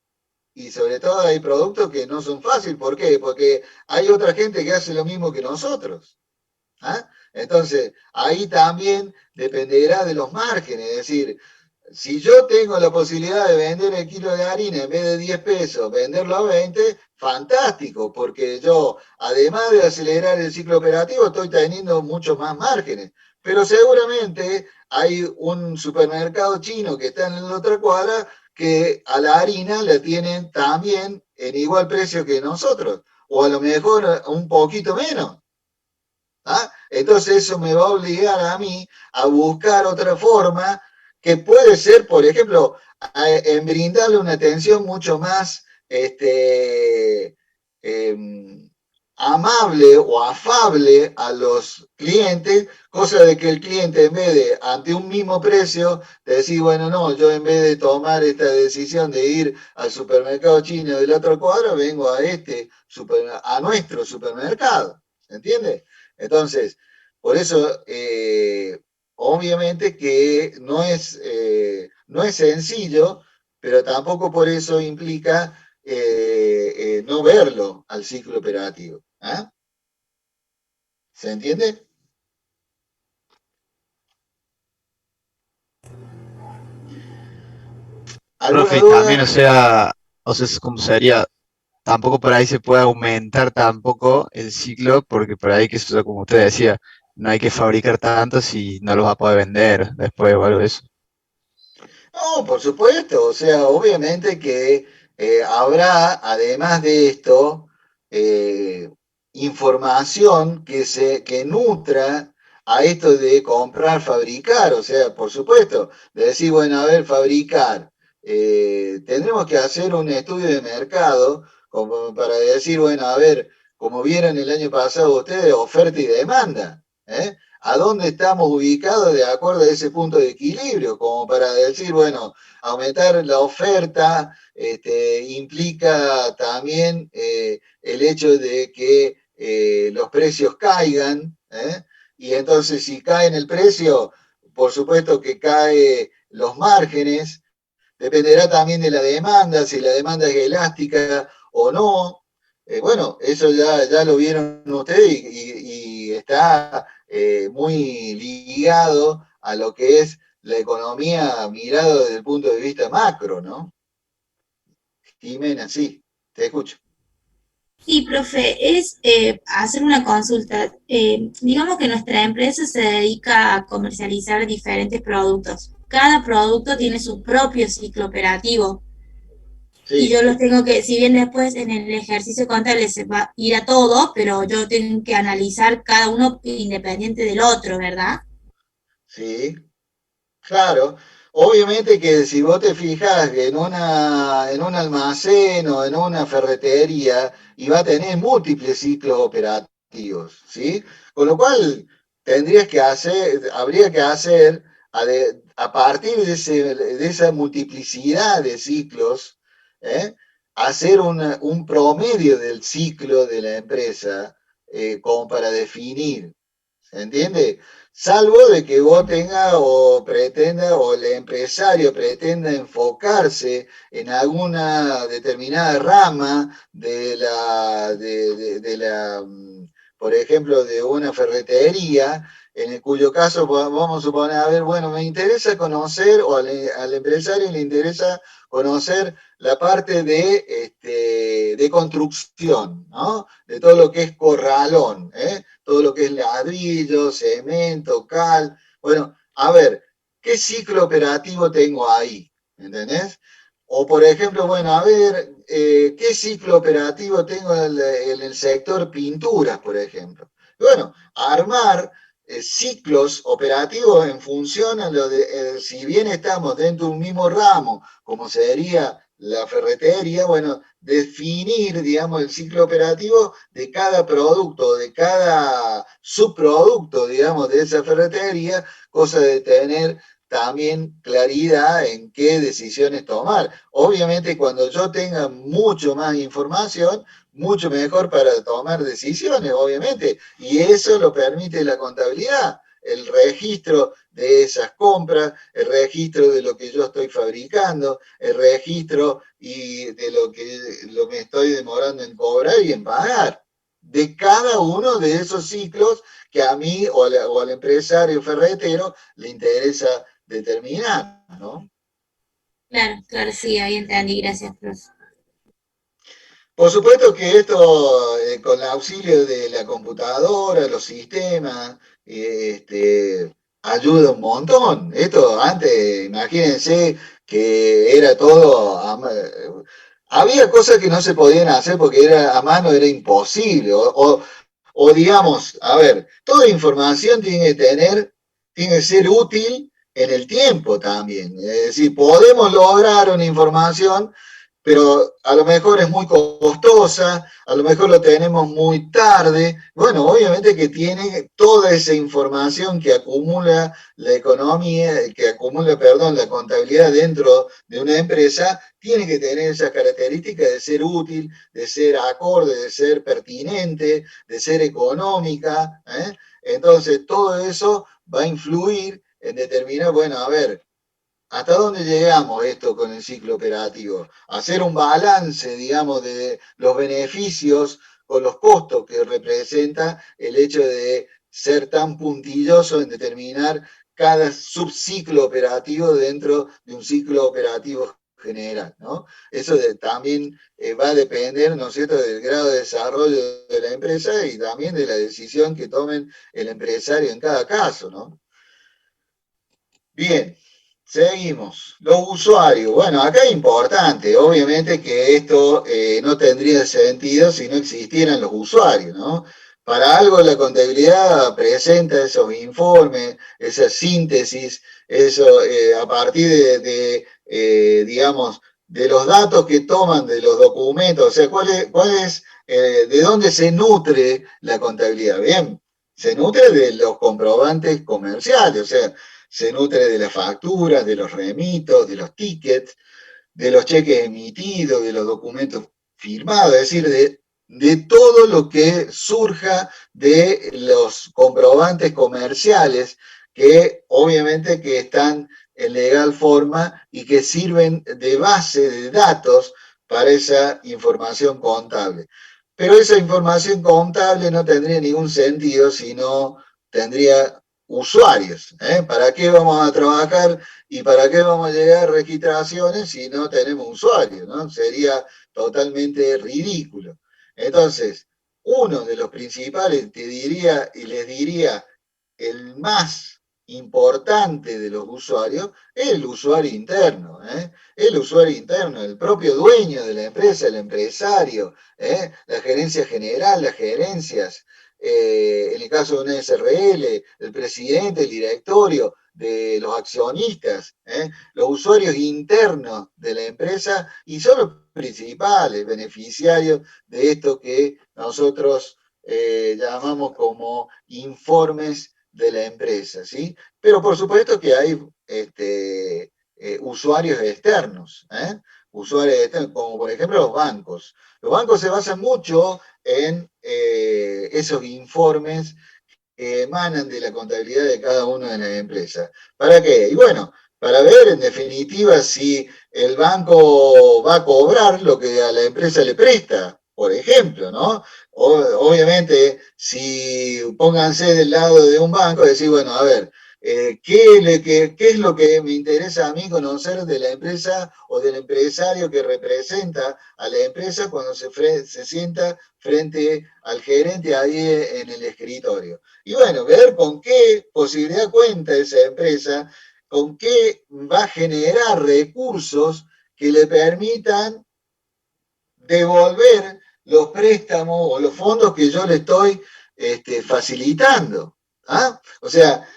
Y sobre todo hay productos que no son fáciles. ¿Por qué? Porque hay otra gente que hace lo mismo que nosotros. ¿Ah? Entonces, ahí también dependerá de los márgenes. Es decir, si yo tengo la posibilidad de vender el kilo de harina en vez de 10 pesos, venderlo a 20, fantástico, porque yo, además de acelerar el ciclo operativo, estoy teniendo muchos más márgenes. Pero seguramente hay un supermercado chino que está en la otra cuadra que a la harina la tienen también en igual precio que nosotros, o a lo mejor un poquito menos. ¿Ah? Entonces eso me va a obligar a mí a buscar otra forma que puede ser, por ejemplo, en brindarle una atención mucho más amable o afable a los clientes, cosa de que el cliente en vez de, ante un mismo precio, de decir, bueno, no, yo en vez de tomar esta decisión de ir al supermercado chino del otro cuadro, vengo a a nuestro supermercado, ¿entiendes? Entonces, por eso, obviamente que no es sencillo, pero tampoco por eso implica no verlo al ciclo operativo. ¿Ah? ¿Se entiende? ¿Alguna Profe, y también, duda? o sea, ¿cómo sería? Tampoco por ahí se puede aumentar tampoco el ciclo, porque por ahí, que eso, como usted decía, no hay que fabricar tanto si no los va a poder vender después o algo de eso. No, por supuesto, o sea, obviamente que habrá, además de esto, eh, información que nutra a esto de comprar, fabricar, o sea, por supuesto, de decir, bueno, a ver, fabricar, tendremos que hacer un estudio de mercado como para decir, bueno, a ver, como vieron el año pasado ustedes, oferta y demanda, ¿eh? A dónde estamos ubicados de acuerdo a ese punto de equilibrio, como para decir, bueno, aumentar la oferta implica también el hecho de que los precios caigan, ¿eh? Y entonces si cae en el precio, por supuesto que cae los márgenes, dependerá también de la demanda, si la demanda es elástica o no. Bueno, eso ya lo vieron ustedes y está muy ligado a lo que es la economía mirado desde el punto de vista macro, ¿no? Jimena, sí, te escucho. Sí, profe, es hacer una consulta. Digamos que nuestra empresa se dedica a comercializar diferentes productos. Cada producto tiene su propio ciclo operativo y yo Sí, los tengo que, si bien después en el ejercicio contable se va a ir a todo, pero yo tengo que analizar cada uno independiente del otro, ¿verdad? sí, claro. Obviamente que si vos te fijas que en un almacén o en una ferretería y va a tener múltiples ciclos operativos, ¿sí? Con lo cual habría que hacer a partir de esa multiplicidad de ciclos, ¿eh? Hacer un promedio del ciclo de la empresa como para definir. ¿Se entiende? Salvo de que vos tenga o pretenda o el empresario pretenda enfocarse en alguna determinada rama por ejemplo, de una ferretería, en el cuyo caso vamos a suponer, a ver, bueno, me interesa conocer, o al empresario le interesa conocer la parte de construcción, ¿no? De todo lo que es corralón, ¿eh? Todo lo que es ladrillo, cemento, cal. Bueno, a ver, ¿qué ciclo operativo tengo ahí? ¿Entendés? O por ejemplo, bueno, a ver, ¿qué ciclo operativo tengo en el sector pinturas, por ejemplo? Bueno, armar ciclos operativos en función a lo de, si bien estamos dentro de un mismo ramo, como sería la ferretería, bueno, definir, digamos, el ciclo operativo de cada producto, de cada subproducto, digamos, de esa ferretería, cosa de tener también claridad en qué decisiones tomar. Obviamente, cuando yo tenga mucho más información, mucho mejor para tomar decisiones, obviamente, y eso lo permite la contabilidad. el registro de esas compras, el registro de lo que yo estoy fabricando, el registro y de lo que estoy demorando en cobrar y en pagar, de cada uno de esos ciclos que a mí o al empresario ferretero le interesa determinar, ¿no? Claro, claro, sí, ahí entendí, gracias, profe. Por supuesto que esto, con el auxilio de la computadora, los sistemas, ayuda un montón. Esto antes, imagínense que era todo, había cosas que no se podían hacer porque era a mano, era imposible. O digamos, a ver, toda información tiene que ser útil en el tiempo también. Es decir, podemos lograr una información, pero a lo mejor es muy costosa, a lo mejor lo tenemos muy tarde. Bueno, obviamente que tiene toda esa información que acumula la economía, que acumula, perdón, la contabilidad dentro de una empresa, tiene que tener esas características de ser útil, de ser acorde, de ser pertinente, de ser económica, ¿eh? Entonces, todo eso va a influir en determinar, bueno, a ver, ¿hasta dónde llegamos esto con el ciclo operativo? Hacer un balance, digamos, de los beneficios con los costos que representa el hecho de ser tan puntilloso en determinar cada subciclo operativo dentro de un ciclo operativo general, ¿no? Eso también va a depender, ¿no es cierto?, del grado de desarrollo de la empresa y también de la decisión que tomen el empresario en cada caso, ¿no? Bien. Seguimos. Los usuarios. Bueno, acá es importante, obviamente que esto no tendría sentido si no existieran los usuarios, ¿no? Para algo la contabilidad presenta esos informes, esa síntesis, eso a partir digamos, de los datos que toman de los documentos, o sea, de dónde se nutre la contabilidad. Bien, se nutre de los comprobantes comerciales, o sea, se nutre de las facturas, de los remitos, de los tickets, de los cheques emitidos, de los documentos firmados, es decir, de todo lo que surja de los comprobantes comerciales que obviamente que están en legal forma y que sirven de base de datos para esa información contable. Pero esa información contable no tendría ningún sentido si no tendría usuarios. ¿Para qué vamos a trabajar y para qué vamos a llegar a registraciones si no tenemos usuarios? ¿No? Sería totalmente ridículo. Entonces, uno de los principales, te diría y les diría, el más importante de los usuarios es el usuario interno, el usuario interno, el propio dueño de la empresa, el empresario, la gerencia general, las gerencias, en el caso de una SRL, el presidente, el directorio, de los accionistas, los usuarios internos de la empresa y son los principales beneficiarios de esto que nosotros llamamos como informes de la empresa, ¿sí? Pero por supuesto que hay usuarios externos, usuarios externos, como por ejemplo los bancos. Los bancos se basan mucho en esos informes que emanan de la contabilidad de cada una de las empresas. ¿Para qué? Y bueno, para ver en definitiva si el banco va a cobrar lo que a la empresa le presta, por ejemplo, ¿no? Obviamente, si pónganse del lado de un banco, decir, bueno, a ver, ¿qué es lo que me interesa a mí conocer de la empresa o del empresario que representa a la empresa cuando se sienta frente al gerente ahí en el escritorio? Y bueno, ver con qué posibilidad cuenta esa empresa, con qué va a generar recursos que le permitan devolver los préstamos o los fondos que yo le estoy facilitando. ¿Ah? O sea,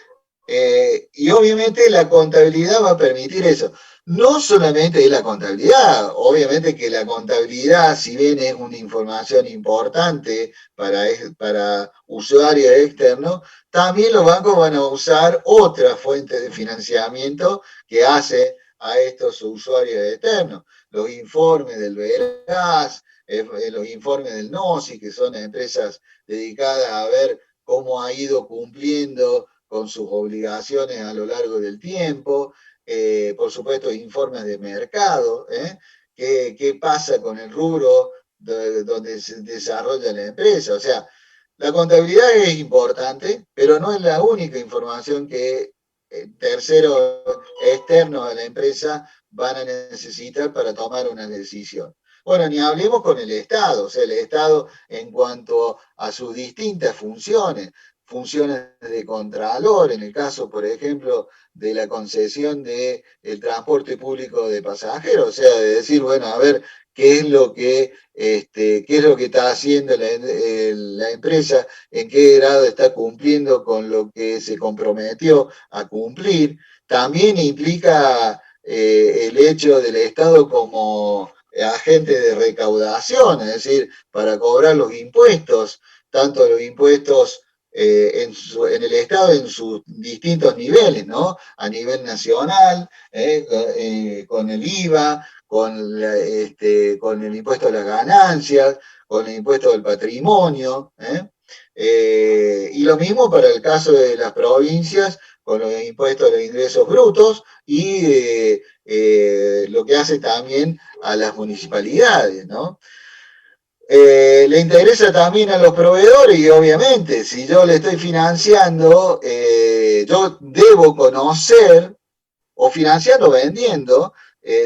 y obviamente la contabilidad va a permitir eso. No solamente es la contabilidad, obviamente que la contabilidad, si bien es una información importante para usuarios externos, también los bancos van a usar otra fuente de financiamiento que hace a estos usuarios externos. Los informes del Veraz, los informes del NOSI, que son empresas dedicadas a ver cómo ha ido cumpliendo con sus obligaciones a lo largo del tiempo, por supuesto informes de mercado, qué pasa con el rubro donde se desarrolla la empresa. O sea, la contabilidad es importante, pero no es la única información que terceros externos a la empresa van a necesitar para tomar una decisión. Bueno, ni hablemos con el Estado, o sea, el Estado en cuanto a sus distintas funciones, funciones de contralor, en el caso, por ejemplo, de la concesión del transporte público de pasajeros, o sea, de decir, bueno, a ver, qué es lo que está haciendo la empresa, en qué grado está cumpliendo con lo que se comprometió a cumplir. También implica el hecho del Estado como agente de recaudación, es decir, para cobrar los impuestos, tanto los impuestos en el Estado en sus distintos niveles, ¿no? A nivel nacional, con el IVA, con el impuesto a las ganancias, con el impuesto del patrimonio, y lo mismo para el caso de las provincias, con los impuestos a los ingresos brutos y lo que hace también a las municipalidades, ¿no? Le interesa también a los proveedores y obviamente si yo le estoy financiando, yo debo conocer, o financiando o vendiendo,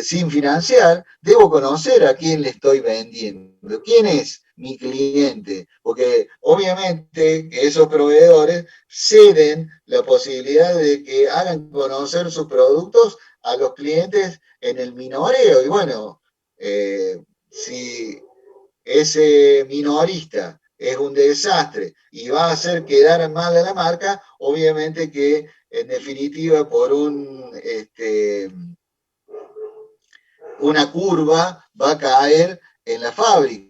sin financiar, debo conocer a quién le estoy vendiendo, quién es mi cliente, porque obviamente que esos proveedores ceden la posibilidad de que hagan conocer sus productos a los clientes en el minoreo, y bueno, si ese minorista es un desastre y va a hacer quedar mal a la marca, obviamente que en definitiva por una curva va a caer en la fábrica,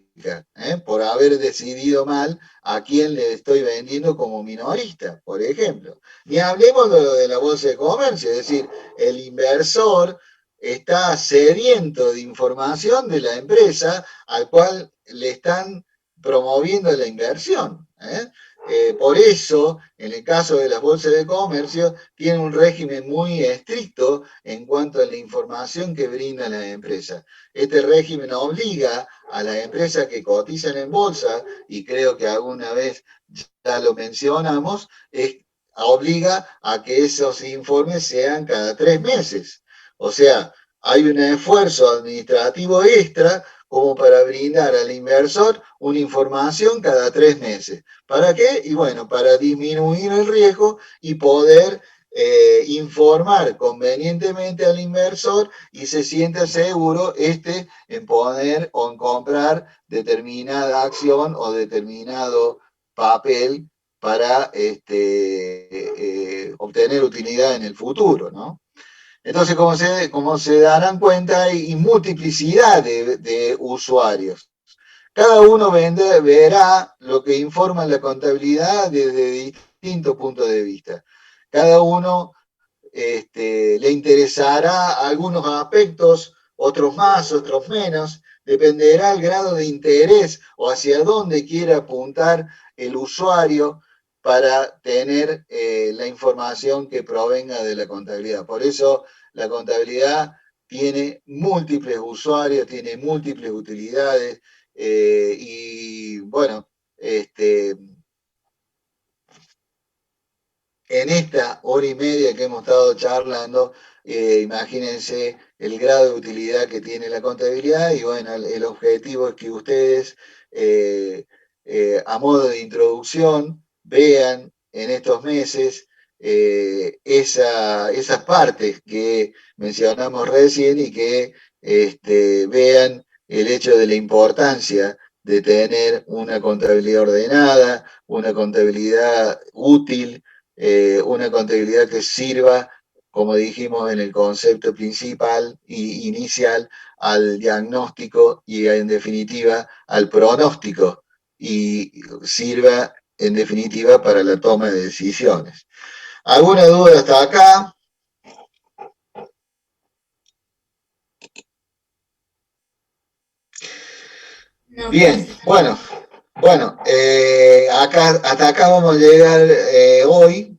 por haber decidido mal a quién le estoy vendiendo como minorista, por ejemplo. Ni hablemos de lo de la bolsa de comercio, es decir, el inversor está sediento de información de la empresa al cual le están promoviendo la inversión. Por eso, en el caso de las bolsas de comercio, tiene un régimen muy estricto en cuanto a la información que brinda la empresa. Este régimen obliga a las empresas que cotizan en bolsa, y creo que alguna vez ya lo mencionamos, obliga a que esos informes sean cada 3 meses. O sea, hay un esfuerzo administrativo extra como para brindar al inversor una información cada 3 meses. ¿Para qué? Y bueno, para disminuir el riesgo y poder informar convenientemente al inversor y se sienta seguro en poner o en comprar determinada acción o determinado papel para obtener utilidad en el futuro, ¿no? Entonces, como se darán cuenta, hay multiplicidad de usuarios. Cada uno verá lo que informa la contabilidad desde distintos puntos de vista. Cada uno le interesará algunos aspectos, otros más, otros menos. Dependerá el grado de interés o hacia dónde quiera apuntar el usuario para tener la información que provenga de la contabilidad. Por eso la contabilidad tiene múltiples usuarios, tiene múltiples utilidades y bueno, en esta hora y media que hemos estado charlando, imagínense el grado de utilidad que tiene la contabilidad y bueno, el objetivo es que ustedes, a modo de introducción, vean en estos meses esas partes que mencionamos recién y que vean el hecho de la importancia de tener una contabilidad ordenada, una contabilidad útil, una contabilidad que sirva, como dijimos en el concepto principal y inicial, al diagnóstico y en definitiva al pronóstico y sirva en definitiva para la toma de decisiones. ¿Alguna duda hasta acá? No, Bien, profe. bueno, hasta acá vamos a llegar hoy.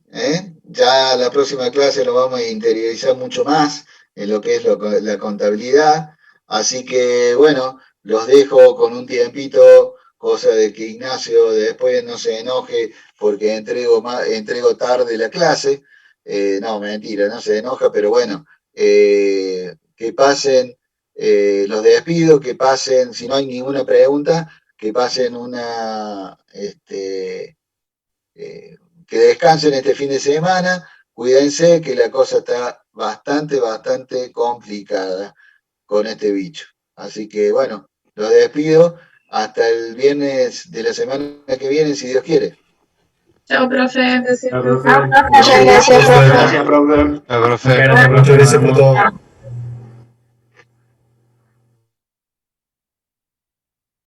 ya la próxima clase lo vamos a interiorizar mucho más en lo que es la contabilidad. Así que, bueno, los dejo con un tiempito, cosa de que Ignacio después no se enoje porque entrego tarde la clase. No, mentira, no se enoja, pero bueno, que pasen, los despido, que pasen, si no hay ninguna pregunta, que pasen que descansen este fin de semana, cuídense que la cosa está bastante complicada con este bicho. Así que bueno, los despido hasta el viernes de la semana que viene, si Dios quiere. Chao, profe. Chao, profe. Chao, profe. Gracias, profe. Profe. Muchas gracias por todo.